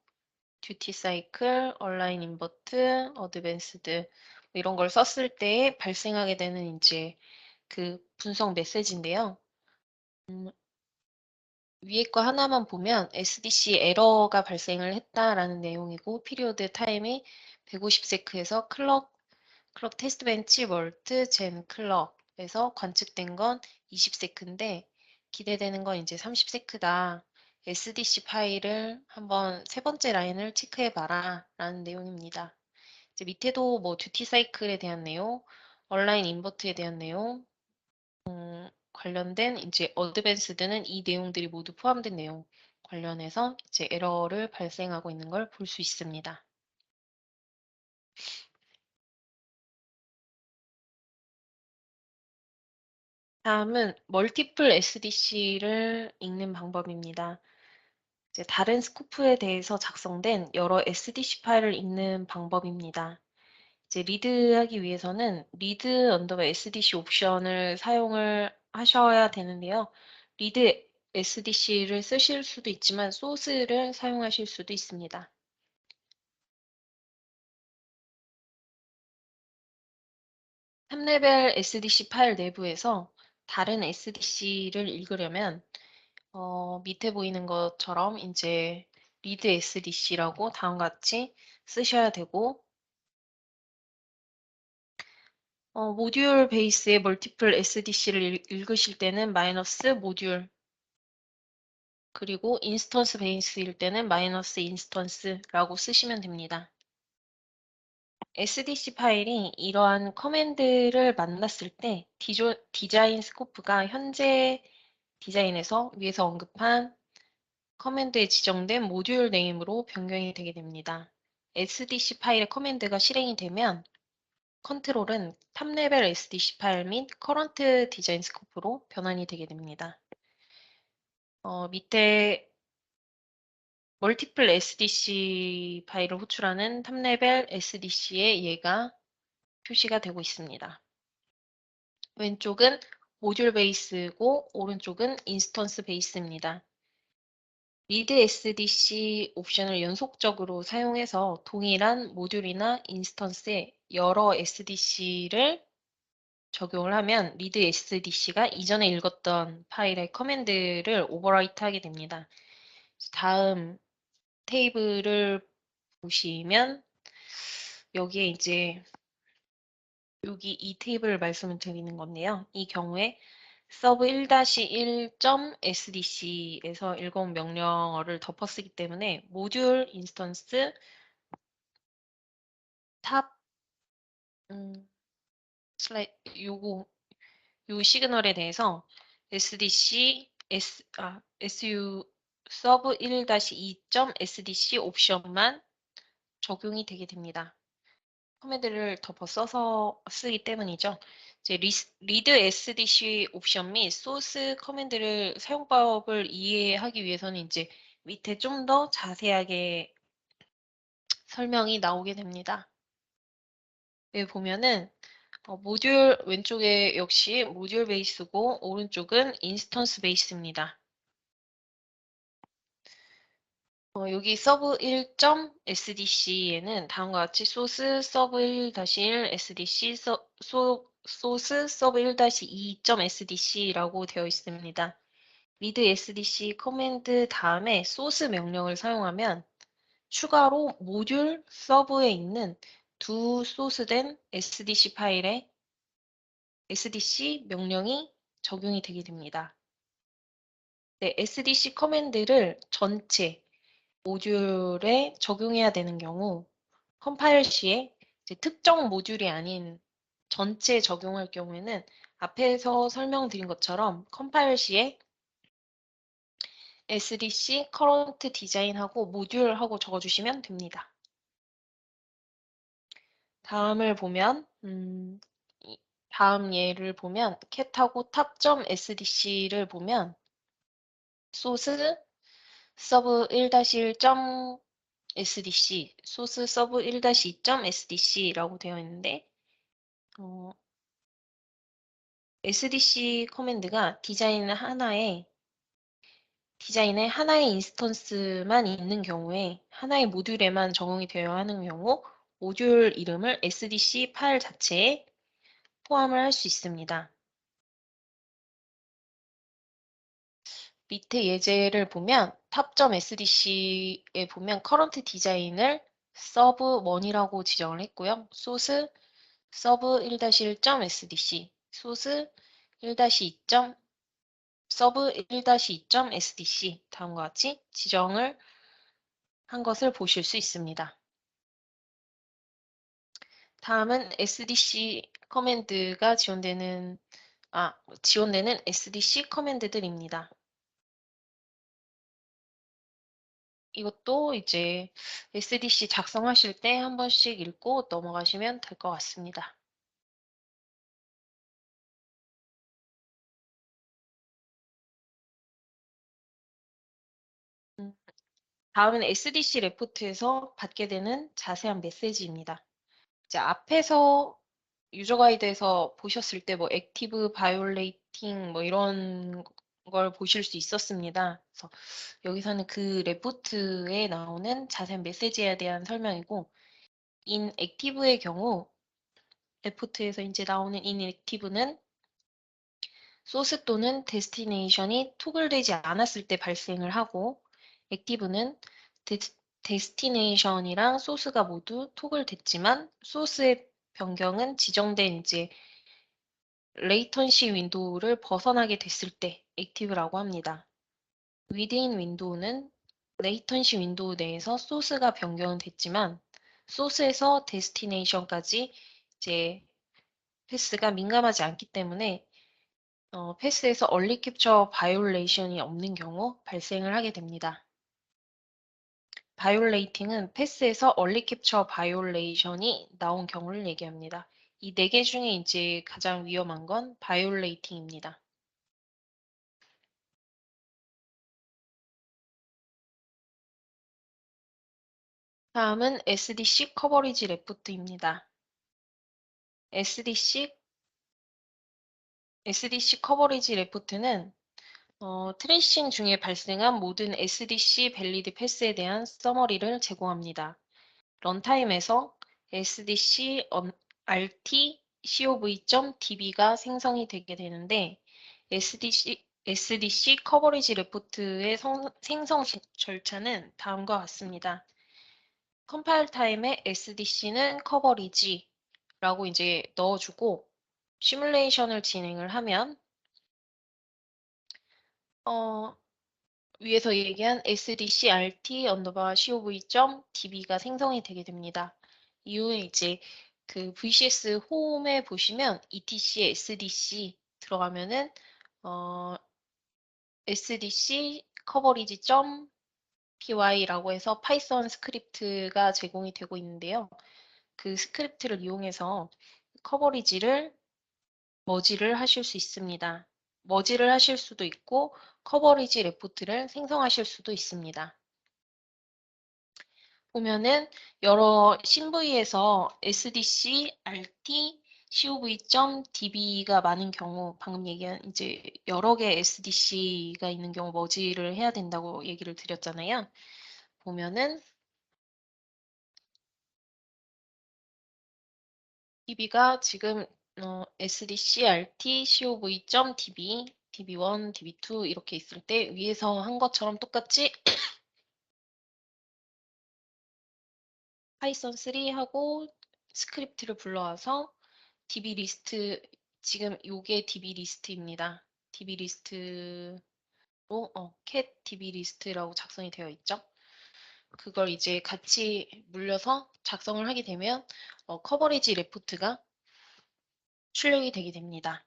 듀티 사이클, 얼라인 인버트, 어드밴스드 이런 걸 썼을 때 발생하게 되는 이제 그 분석 메시지인데요. 음, 위에 거 하나만 보면 SDC 에러가 발생을 했다라는 내용이고 피리오드 타임이 150세크에서 클럭 테스트 벤치 월트 젠 클럭에서 관측된 건 20세크인데 기대되는 건 이제 30세크다. SDC 파일을 한번 세 번째 라인을 체크해 봐라 라는 내용입니다. 이제 밑에도 뭐 듀티 사이클에 대한 내용, 온라인 인버트에 대한 내용, 관련된 이제 어드밴스드는 이 내용들이 모두 포함된 내용 관련해서 이제 에러를 발생하고 있는 걸 볼 수 있습니다. 다음은 멀티플 SDC를 읽는 방법입니다. 이제 다른 스코프에 대해서 작성된 여러 SDC 파일을 읽는 방법입니다. 이제 리드하기 위해서는 리드 언더바 SDC 옵션을 사용을 하셔야 되는데요. 리드 SDC를 쓰실 수도 있지만 소스를 사용하실 수도 있습니다. 탑레벨 SDC 파일 내부에서 다른 SDC를 읽으려면 밑에 보이는 것처럼 이제 리드 SDC라고 다음과 같이 쓰셔야 되고 모듈 베이스의 멀티플 SDC를 읽으실 때는 마이너스 모듈 그리고 인스턴스 베이스일 때는 마이너스 인스턴스라고 쓰시면 됩니다. SDC 파일이 이러한 커맨드를 만났을 때 디자인 스코프가 현재 디자인에서 위에서 언급한 커맨드에 지정된 모듈 네임으로 변경이 되게 됩니다. SDC 파일의 커맨드가 실행이 되면 컨트롤은 탑레벨 SDC 파일 및 커런트 디자인 스코프로 변환이 되게 됩니다. 밑에 멀티플 SDC 파일을 호출하는 탑레벨 SDC에 얘가 표시가 되고 있습니다. 왼쪽은 모듈 베이스고 오른쪽은 인스턴스 베이스입니다. 리드 SDC 옵션을 연속적으로 사용해서 동일한 모듈이나 인스턴스에 여러 SDC를 적용을 하면 리드 SDC가 이전에 읽었던 파일의 커맨드를 오버라이트 하게 됩니다. 다음 테이블을 보시면 여기에 이제 여기 이 테이블을 말씀을 드리는 건데요. 이 경우에 서브 1-1.sdc에서 읽어온 명령어를 덮어쓰기 때문에 모듈 인스턴스 탑 요거 요 시그널에 대해서 SDC SU 서브 1-2.sdc 옵션만 적용이 되게 됩니다. 커맨드를 덮어 써서 쓰기 때문이죠. 이제 리드 SDC 옵션 및 소스 커맨드를 사용법을 이해하기 위해서는 이제 밑에 좀 더 자세하게 설명이 나오게 됩니다. 여기 보면은 모듈 왼쪽에 역시 모듈 베이스고 오른쪽은 인스턴스 베이스입니다. 여기 서브 1.sdc에는 다음과 같이 소스 서브 1-1 sdc 소스 서브 1-2.sdc라고 되어 있습니다. 리드 sdc 커맨드 다음에 소스 명령을 사용하면 추가로 모듈 서브에 있는 두 소스된 SDC 파일에 SDC 명령이 적용이 되게 됩니다. 네, SDC 커맨드를 전체 모듈에 적용해야 되는 경우 컴파일 시에 이제 특정 모듈이 아닌 전체 적용할 경우에는 앞에서 설명드린 것처럼 컴파일 시에 SDC current design하고 모듈하고 적어주시면 됩니다. 다음을 보면 다음 예를 보면 cat하고 탑.sdc를 보면 소스 서브 1-1.sdc, 소스 서브 1-2.sdc라고 되어 있는데 SDC 커맨드가 디자인에 하나의 인스턴스만 있는 경우에 하나의 모듈에만 적용이 되어야 하는 경우 모듈 이름을 SDC 파일 자체에 포함을 할 수 있습니다. 밑에 예제를 보면 tab.sdc에 보면 current 디자인을 sub1이라고 지정을 했고요. source sub1-1.sdc, source 1-2. sub1-2.sdc 다음과 같이 지정을 한 것을 보실 수 있습니다. 다음은 SDC 커맨드가 지원되는 SDC 커맨드들입니다. 이것도 이제 SDC 작성하실 때 한 번씩 읽고 넘어가시면 될 것 같습니다. 다음은 SDC 레포트에서 받게 되는 자세한 메시지입니다. 이제 앞에서 유저 가이드에서 보셨을 때 뭐 액티브 바이올레이팅 뭐 이런 걸 보실 수 있었습니다. 그래서 여기서는 그 레포트에 나오는 자세한 메시지에 대한 설명이고 in active의 경우 레포트에서 이제 나오는 in active는 소스 또는 데스티네이션이 토글되지 않았을 때 발생을 하고 액티브는 데스티네이션이랑 소스가 모두 토글됐지만 소스의 변경은 지정된 이제 레이턴시 윈도우를 벗어나게 됐을 때 액티브라고 합니다. within 윈도우는 레이턴시 윈도우 내에서 소스가 변경됐지만 소스에서 데스티네이션까지 이제 패스가 민감하지 않기 때문에 패스에서 얼리 캡처 바이올레이션이 없는 경우 발생을 하게 됩니다. 바이올레이팅은 패스에서 얼리 캡처 바이올레이션이 나온 경우를 얘기합니다. 이 네 개 중에 이제 가장 위험한 건 바이올레이팅입니다. 다음은 SDC 커버리지 레포트입니다. SDC 커버리지 레포트는 트레이싱 중에 발생한 모든 SDC 밸리드 패스에 대한 서머리를 제공합니다. 런타임에서 SDC RT COV.db가 생성이 되게 되는데 SDC 커버리지 레포트의 생성 절차는 다음과 같습니다. 컴파일 타임에 SDC는 커버리지라고 이제 넣어주고 시뮬레이션을 진행을 하면 위에서 얘기한 SDC RT 언더바 COV.db가 생성이 되게 됩니다. 이후에 이제 그 VCS 홈에 보시면 etc SDC 들어가면은 SDC coverage.py라고 해서 파이썬 스크립트가 제공이 되고 있는데요. 그 스크립트를 이용해서 커버리지를 머지를 하실 수 있습니다. 머지를 하실 수도 있고 커버리지 레포트를 생성하실 수도 있습니다. 보면은 여러 신부위에서 SDC, RT, COV.db가 많은 경우 방금 얘기한 이제 여러 개 SDC가 있는 경우 머지를 해야 된다고 얘기를 드렸잖아요. 보면은 db가 지금 SDC, RT, COV.db, db1, db2 이렇게 있을 때 위에서 한 것처럼 똑같이 파이썬 3 하고 스크립트를 불러와서 db 리스트 지금 요게 db 리스트입니다. db 리스트로 cat db 리스트라고 작성이 되어 있죠. 그걸 이제 같이 물려서 작성을 하게 되면 커버리지 레포트가 출력이 되게 됩니다.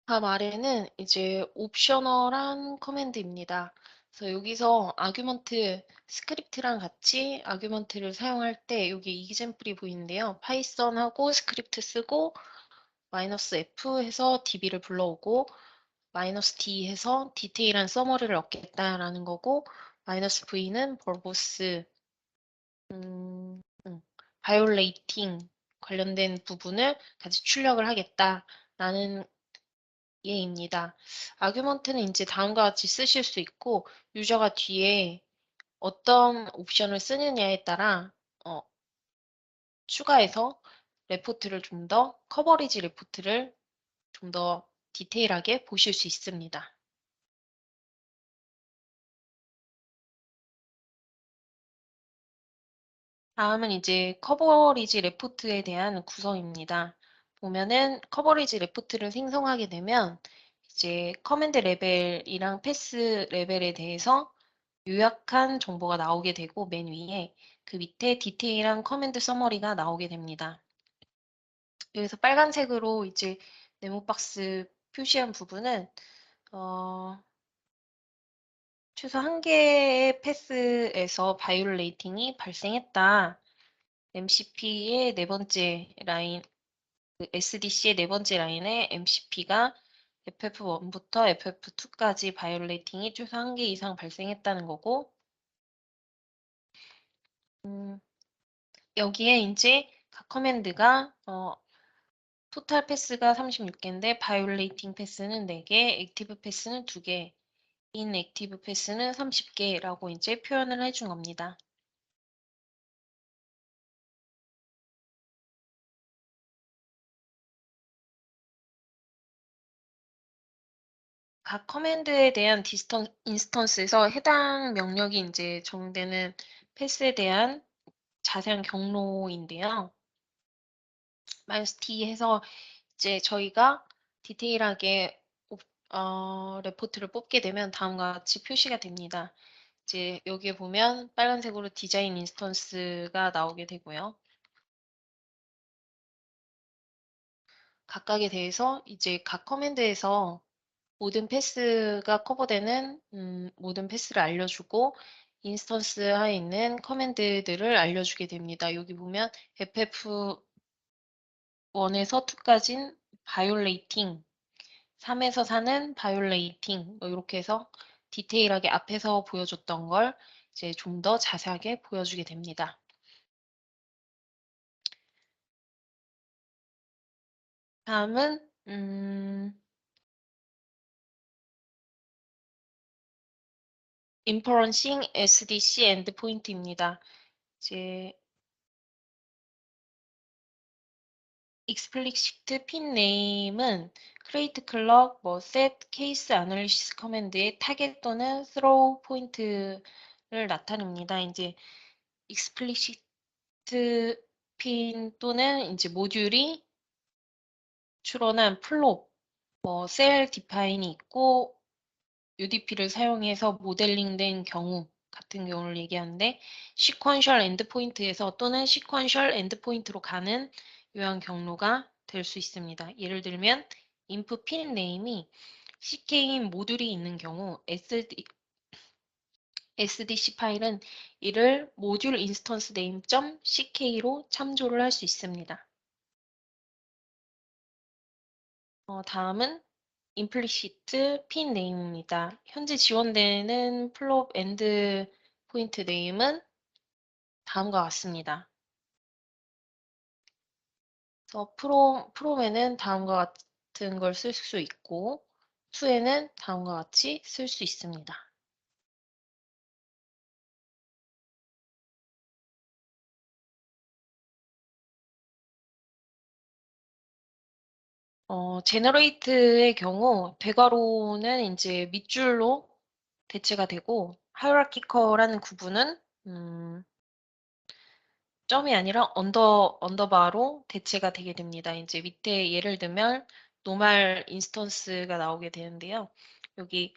다음 아래는 이제 옵셔널한 커맨드입니다. 그래서 여기서 아규먼트 스크립트랑 같이 아규먼트를 사용할 때 여기 이그젬플이 보이는데요. 파이썬하고 스크립트 쓰고 -f 해서 db를 불러오고 -d 해서 디테일한 서머리를 얻겠다라는 거고 -v는 verbose 바이올레이팅 관련된 부분을 같이 출력을 하겠다라는 예입니다. 아규먼트는 이제 다음과 같이 쓰실 수 있고 유저가 뒤에 어떤 옵션을 쓰느냐에 따라 추가해서 레포트를 좀 더 커버리지 레포트를 좀 더 디테일하게 보실 수 있습니다. 다음은 이제 커버리지 레포트에 대한 구성입니다. 보면은 커버리지 레포트를 생성하게 되면 이제 커맨드 레벨이랑 패스 레벨에 대해서 요약한 정보가 나오게 되고 맨 위에 그 밑에 디테일한 커맨드 서머리가 나오게 됩니다. 여기서 빨간색으로 이제 네모박스 표시한 부분은 최소 한 개의 패스에서 바이올레이팅이 발생했다. MCP의 네 번째 라인, SDC의 네 번째 라인에 MCP가 FF1부터 FF2까지 바이올레이팅이 최소 한 개 이상 발생했다는 거고, 여기에 이제 각 커맨드가 토탈 패스가 36개인데 바이올레이팅 패스는 4개, 액티브 패스는 2개, 인액티브 패스는 30개라고 이제 표현을 해준 겁니다. 각 커맨드에 대한 인스턴스에서 해당 명령이 이제 정되는 패스에 대한 자세한 경로인데요. -t 해서 이제 저희가 디테일하게 레포트를 뽑게 되면 다음과 같이 표시가 됩니다. 이제 여기에 보면 빨간색으로 디자인 인스턴스가 나오게 되고요. 각각에 대해서 이제 각 커맨드에서 모든 패스가 커버되는 모든 패스를 알려주고 인스턴스 하에 있는 커맨드들을 알려주게 됩니다. 여기 보면 FF1에서 2까지는 바이올레이팅, 3에서 4는 바이올레이팅 이렇게 해서 디테일하게 앞에서 보여줬던 걸 이제 좀 더 자세하게 보여주게 됩니다. 다음은 Inferencing SDC 엔드포인트입니다. 이제 explicit pin name은 create clock, set, case analysis 커맨드의 타겟 또는 throw 포인트를 나타냅니다. 이제 explicit pin 또는 이제 모듈이 추론한 플롭, 셀 디파인이 있고 UDP를 사용해서 모델링된 경우 같은 경우를 얘기하는데 시퀀셜 엔드포인트에서 또는 시퀀셜 엔드포인트로 가는 요한 경로가 될 수 있습니다. 예를 들면 input pin name이 CK인 모듈이 있는 경우 SDC 파일은 이를 모듈 인스턴스 name.ck로 참조를 할 수 있습니다. 다음은 implicit pin name입니다. 현재 지원되는 플롭 엔드 포인트 네임은 다음과 같습니다. 그래서 프롬에는 다음과 같은 걸 쓸 수 있고 투에는 다음과 같이 쓸 수 있습니다. 제너레이트의 경우 대괄호는 이제 밑줄로 대체가 되고 하이라키컬라는 구분은 점이 아니라 언더바로 대체가 되게 됩니다. 이제 밑에 예를 들면 노말 인스턴스가 나오게 되는데요. 여기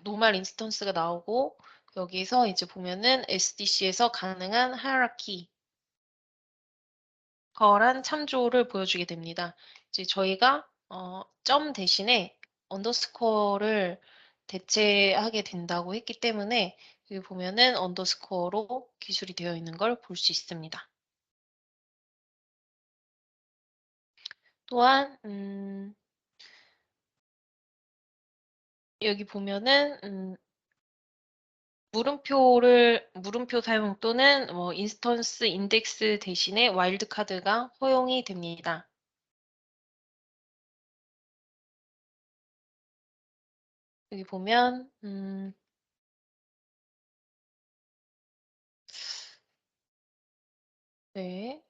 노말 인스턴스가 나오고 여기서 이제 보면은 SDC에서 가능한 하이라키 거란 참조를 보여주게 됩니다. 이제 저희가 점 대신에 언더스코어를 대체하게 된다고 했기 때문에 여기 보면은 언더스코어로 기술이 되어 있는 걸 볼 수 있습니다. 또한 여기 보면은 물음표 사용 또는 인스턴스 인덱스 대신에 와일드 카드가 허용이 됩니다. 여기 보면 네.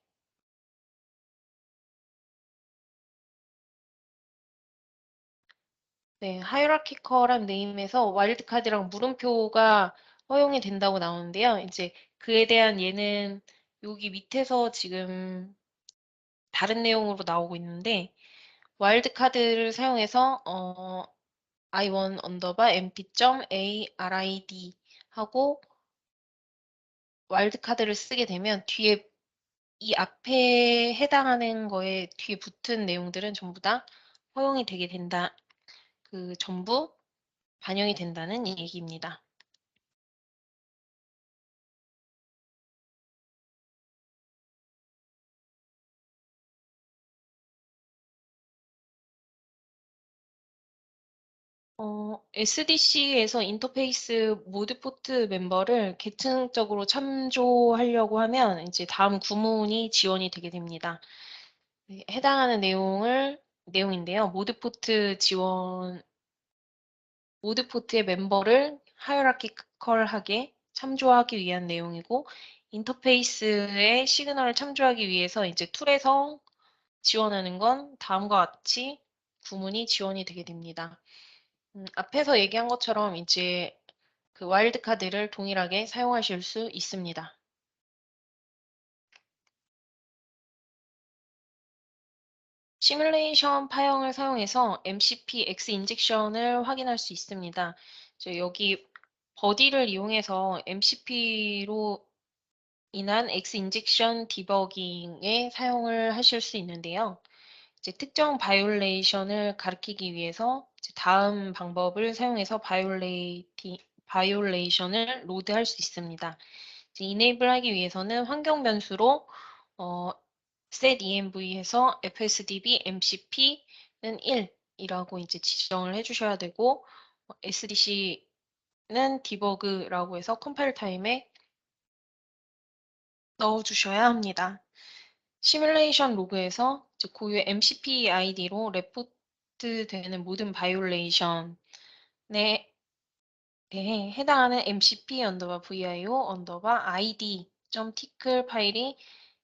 네, 하이라키컬한 네임에서 와일드 카드랑 물음표가 허용이 된다고 나오는데요. 이제 그에 대한 예는 여기 밑에서 지금 다른 내용으로 나오고 있는데 와일드 카드를 사용해서 i1 언더바 mp.arid 하고 와일드 카드를 쓰게 되면 뒤에 이 앞에 해당하는 거에 뒤에 붙은 내용들은 전부 다 허용이 되게 된다. 전부 반영이 된다는 얘기입니다. SDC에서 인터페이스 모드 포트 멤버를 계층적으로 참조하려고 하면 이제 다음 구문이 지원이 되게 됩니다. 네, 해당하는 내용인데요. 모드 포트의 멤버를 하이라키컬하게 참조하기 위한 내용이고, 인터페이스의 시그널을 참조하기 위해서 이제 툴에서 지원하는 건 다음과 같이 구문이 지원이 되게 됩니다. 앞에서 얘기한 것처럼 이제 그 와일드 카드를 동일하게 사용하실 수 있습니다. 시뮬레이션 파형을 사용해서 MCP X 인젝션을 확인할 수 있습니다. 여기 버디를 이용해서 MCP로 인한 X 인젝션 디버깅에 사용을 하실 수 있는데요. 이제 특정 바이올레이션을 가리키기 위해서 이제 다음 방법을 사용해서 바이올레이션을 로드할 수 있습니다. 이제 enable 하기 위해서는 환경 변수로 setenv에서 fsdb mcp는 1이라고 이제 지정을 해주셔야 되고 sdc는 디버그라고 해서 컴파일 타임에 넣어주셔야 합니다. 시뮬레이션 로그에서 고유의 MCP 아이디로 레포트 되는 모든 바이올레이션에 대해 해당하는 MCP 언더바 VIO 언더바 ID.tcl 파일이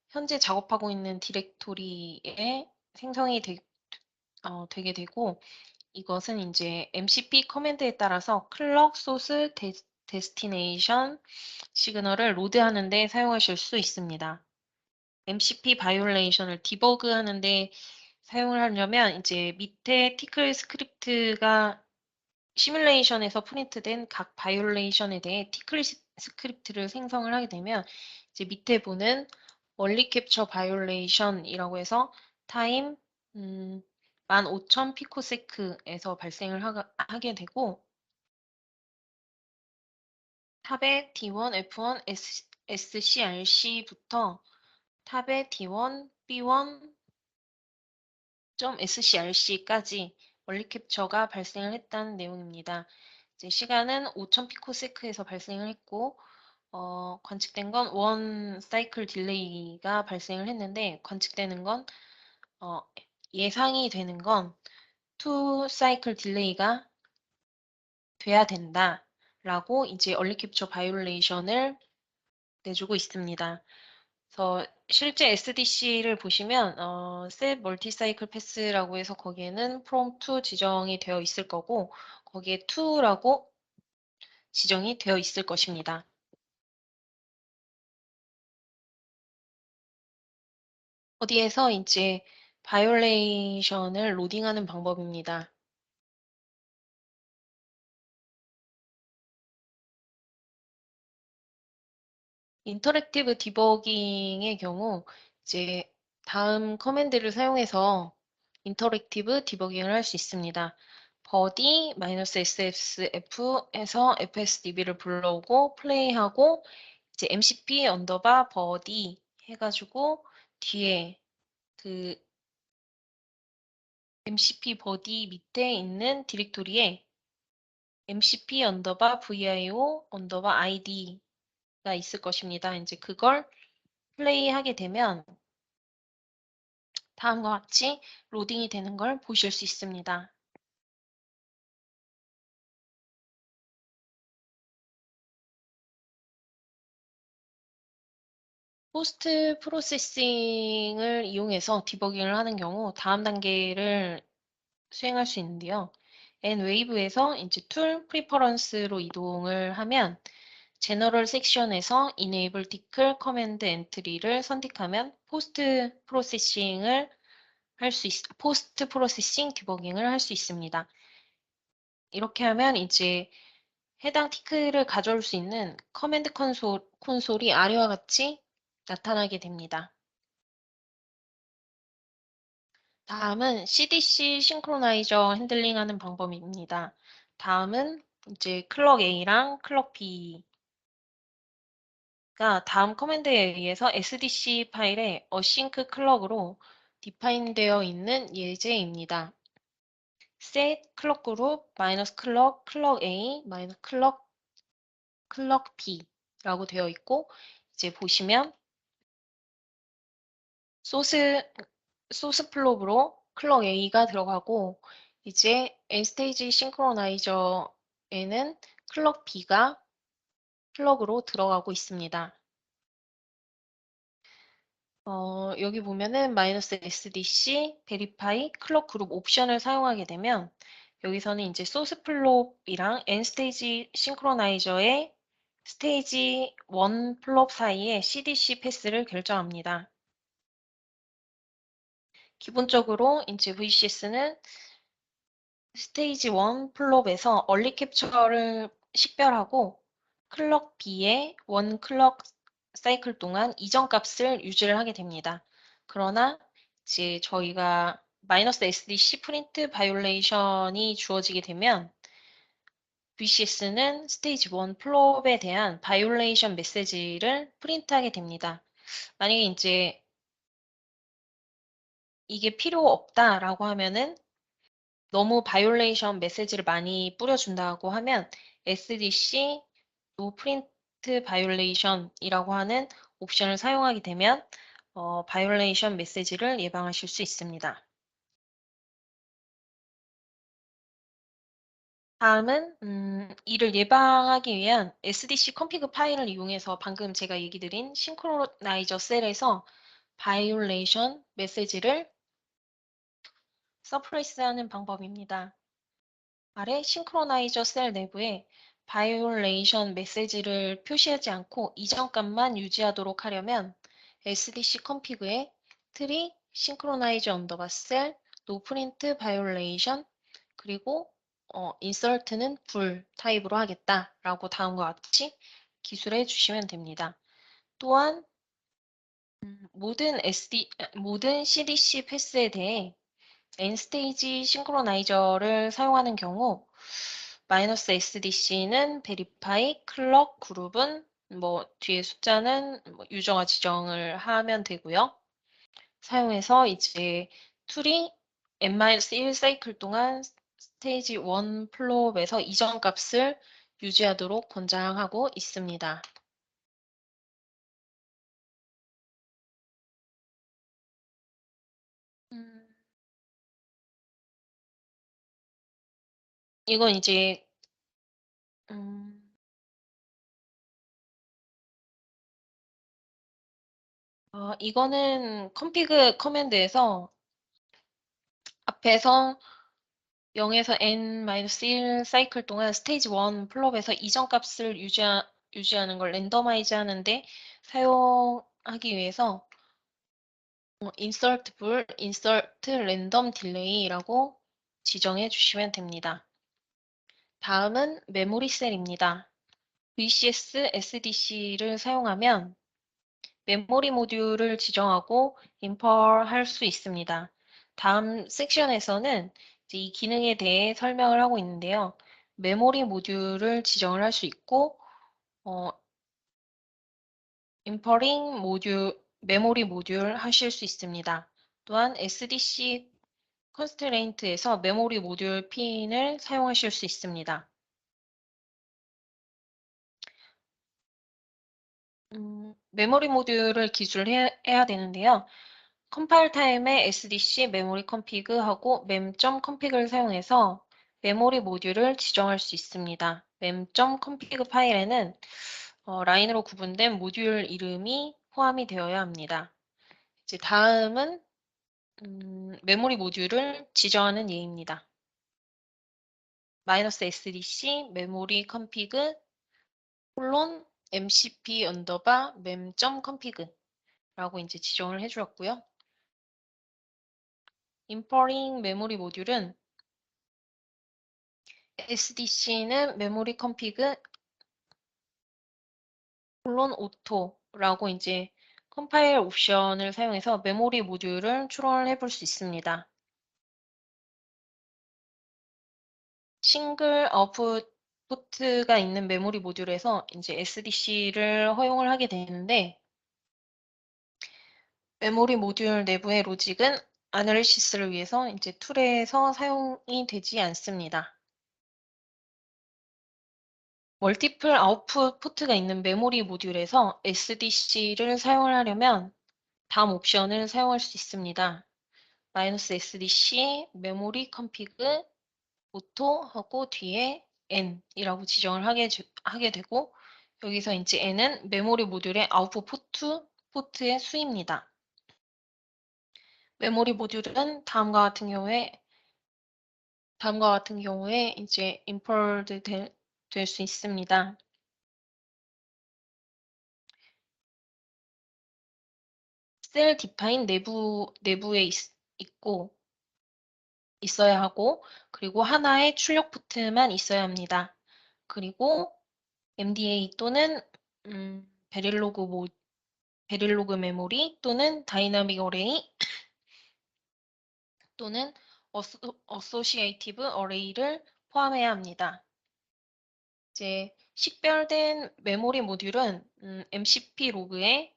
현재 작업하고 있는 디렉토리에 생성이 되게 되고 이것은 이제 MCP 커맨드에 따라서 클럭 소스 데스티네이션 시그널을 로드하는 데 사용하실 수 있습니다. MCP 바이올레이션을 디버그 하는데 사용을 하려면 이제 밑에 티클 스크립트가 시뮬레이션에서 프린트된 각 바이올레이션에 대해 티클 스크립트를 생성을 하게 되면 이제 밑에 보는 원리 캡처 바이올레이션이라고 해서 타임 15,000 피코세크에서 발생을 하게 되고 탑의 D1, F1, SCRC부터 탑의 D1, B1, .scrc까지 원리 캡처가 발생을 했다는 내용입니다. 이제 시간은 5,000 피코세크에서 발생을 했고 관측된 건 원 사이클 딜레이가 발생을 했는데 관측되는 건 예상이 되는 건 투 사이클 딜레이가 돼야 된다라고 이제 얼리 캡처 바이올레이션을 내주고 있습니다. 그래서 실제 SDC를 보시면 set multi-cycle pass라고 해서 거기에는 from to 지정이 되어 있을 거고 거기에 to라고 지정이 되어 있을 것입니다. 어디에서 이제 바이올레이션을 로딩하는 방법입니다. 인터랙티브 디버깅의 경우 이제 다음 커맨드를 사용해서 인터랙티브 디버깅을 할 수 있습니다. body -ssf에서 fsdb를 불러오고 플레이하고 이제 mcp 언더바 body 해가지고 뒤에 그 mcp body 밑에 있는 디렉토리에 mcp 언더바 vio 언더바 id가 있을 것입니다. 이제 그걸 플레이하게 되면 다음과 같이 로딩이 되는 걸 보실 수 있습니다. 포스트 프로세싱을 이용해서 디버깅을 하는 경우 다음 단계를 수행할 수 있는데요. N웨이브에서 이제 툴 프리퍼런스로 이동을 하면 제너럴 섹션에서 Enable Tickle Command Entry를 선택하면 포스트 프로세싱 디버깅을 할 수 있습니다. 이렇게 하면 이제 해당 티크를 가져올 수 있는 커맨드 콘솔이 아래와 같이 나타나게 됩니다. 다음은 CDC 싱크로나이저 핸들링하는 방법입니다. 다음은 이제 클럭 A랑 클럭 B가 다음 커맨드에 의해서 SDC 파일에 어싱크 클럭으로 디파인 되어 있는 예제입니다. set 클럭 그룹 마이너스 클럭 A 마이너스 클럭 B라고 되어 있고 이제 보시면 소스 플롭으로 클럭 A가 들어가고 이제 N스테이지 싱크로나이저에는 클럭 B가 플럭으로 들어가고 있습니다. 여기 보면은 마이너스 SDC, 베리파이, 클럭 그룹 옵션을 사용하게 되면 여기서는 이제 소스 플롭이랑 N스테이지 싱크로나이저의 스테이지 1 플롭 사이에 CDC 패스를 결정합니다. 기본적으로 이제 VCS는 스테이지 1 플롭에서 얼리 캡처를 식별하고 클럭 B의 1 클럭 사이클 동안 이전 값을 유지를 하게 됩니다. 그러나 이제 저희가 마이너스 SDC 프린트 바이올레이션이 주어지게 되면 VCS는 스테이지 1 플롭에 대한 바이올레이션 메시지를 프린트하게 됩니다. 만약에 이제 이게 필요 없다라고 하면은 너무 바이올레이션 메시지를 많이 뿌려준다고 하면 SDC no print violation이라고 하는 옵션을 사용하게 되면 바이올레이션 메시지를 예방하실 수 있습니다. 다음은 이를 예방하기 위한 SDC config 파일을 이용해서 방금 제가 얘기 드린 싱크로나이저 셀에서 바이올레이션 메시지를 서프레스하는 방법입니다. 아래 싱크로나이저 셀 내부에 바이올레이션 메시지를 표시하지 않고 이전 값만 유지하도록 하려면 SDC config에 tree synchronize 언더바 셀 no print violation 그리고 insert는 불 타입으로 하겠다라고 다음과 같이 기술해 주시면 됩니다. 또한 모든 CDC 패스에 대해 N스테이지 싱크로나이저를 사용하는 경우 마이너스 SDC는 베리파이, 클럭, 그룹은 뭐 뒤에 숫자는 뭐 유저가 지정을 하면 되고요. 사용해서 이제 툴이 N-1 사이클 동안 스테이지 1 플롭에서 이전 값을 유지하도록 권장하고 있습니다. 음, 이건 이제 음, 이거는 config 커맨드에서 앞에서 0에서 n-1 사이클 동안 스테이지 1 플롭에서 이전 값을 유지하는 걸 랜더마이즈 하는데 사용하기 위해서 insert random delay라고 지정해 주시면 됩니다. 다음은 메모리 셀입니다. VCS, SDC를 사용하면 메모리 모듈을 지정하고 인펄할 수 있습니다. 다음 섹션에서는 이제 이 기능에 대해 설명을 하고 있는데요. 메모리 모듈을 지정을 할 수 있고 어, 인퍼링 메모리 모듈 하실 수 있습니다. 또한 SDC 컨스트레인트에서 메모리 모듈 핀을 사용하실 수 있습니다. 메모리 모듈을 기술해야 되는데요. 컴파일 타임에 SDC 메모리 컨피그하고 mem.config을 사용해서 메모리 모듈을 지정할 수 있습니다. mem.config 파일에는 라인으로 구분된 모듈 이름이 포함이 되어야 합니다. 이제 다음은 메모리 모듈을 지정하는 예입니다. -SDC 메모리 컨피그 콜론 mcp 언더바 mem.config 라고 이제 지정을 해주었고요. importing 메모리 모듈은 SDC는 메모리 컨피그 콜론 오토라고 이제 컴파일 옵션을 사용해서 메모리 모듈을 추론을 해볼 수 있습니다. 싱글 아웃풋가 있는 메모리 모듈에서 이제 SDC를 허용을 하게 되는데 메모리 모듈 내부의 로직은 아널리시스를 위해서 이제 툴에서 사용이 되지 않습니다. 멀티플 아웃풋 포트가 있는 메모리 모듈에서 SDC를 사용을 하려면 다음 옵션을 사용할 수 있습니다. -SDC 메모리 컨피그 오토 하고 뒤에 n이라고 지정을 하게 되고 여기서 이제 n은 메모리 모듈의 아웃풋 포트의 수입니다. 메모리 모듈은 다음과 같은 경우에 이제 imported 될 수 있습니다. 셀 디파인 내부에 있어야 하고 그리고 하나의 출력 포트만 있어야 합니다. 그리고 MDA 또는 베릴로그 메모리 또는 다이나믹 어레이 또는 어소시에이티브 어레이를 포함해야 합니다. 이제 식별된 메모리 모듈은 MCP 로그에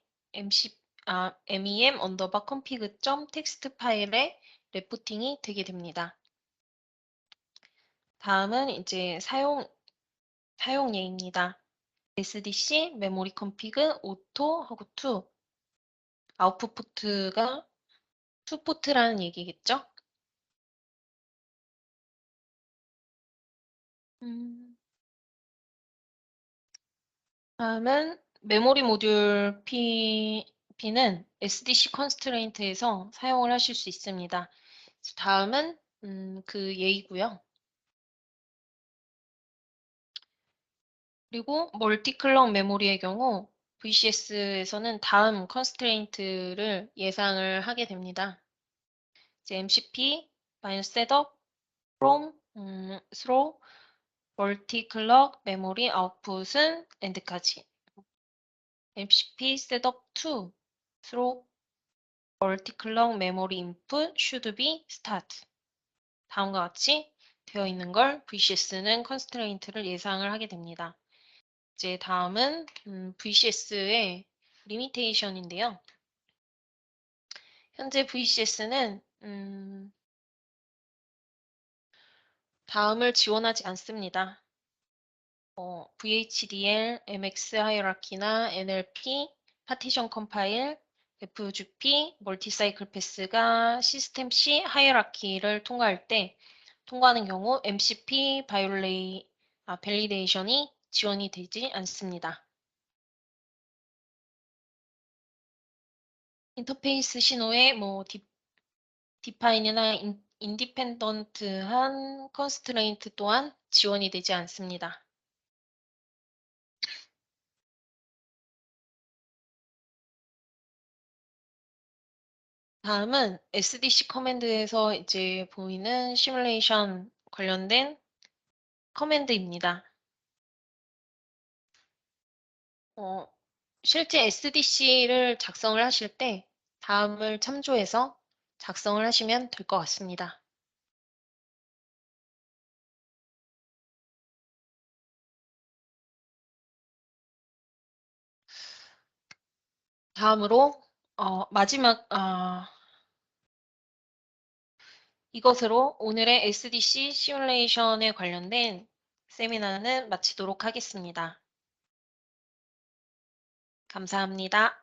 mem 언더바 config 텍스트 파일에 레포팅이 되게 됩니다. 다음은 이제 사용 예입니다. SDC 메모리 컨피그 오토 하고 2 아웃풋 포트가 2포트라는 얘기겠죠? 다음은 메모리 모듈 P는 SDC 컨스트레인트에서 사용을 하실 수 있습니다. 다음은 그 예이고요. 그리고 멀티클럭 메모리의 경우 VCS에서는 다음 컨스트레인트를 예상을 하게 됩니다. 이제 MCP, -setup, from, through, 멀티클럭 메모리 아웃풋은 end까지. MCP setup to, through, 멀티클럭 메모리 인풋 should be start. 다음과 같이 되어 있는 걸 VCS는 컨스트레인트를 예상을 하게 됩니다. 이제 다음은 VCS의 리미테이션인데요. 현재 VCS는 다음을 지원하지 않습니다. VHDL, MX 하이어라키나 NLP, 파티션 컴파일, FGP, 멀티사이클 패스가 시스템 C 하이어라키를 통과하는 경우 MCP 밸리데이션이 지원이 되지 않습니다. 인터페이스 신호의 디파인이나 인디펜던트한 컨스트레인트 또한 지원이 되지 않습니다. 다음은 SDC 커맨드에서 이제 보이는 시뮬레이션 관련된 커맨드입니다. 실제 SDC를 작성을 하실 때 다음을 참조해서 작성을 하시면 될 것 같습니다. 다음으로 이것으로 오늘의 SDC 시뮬레이션에 관련된 세미나는 마치도록 하겠습니다. 감사합니다.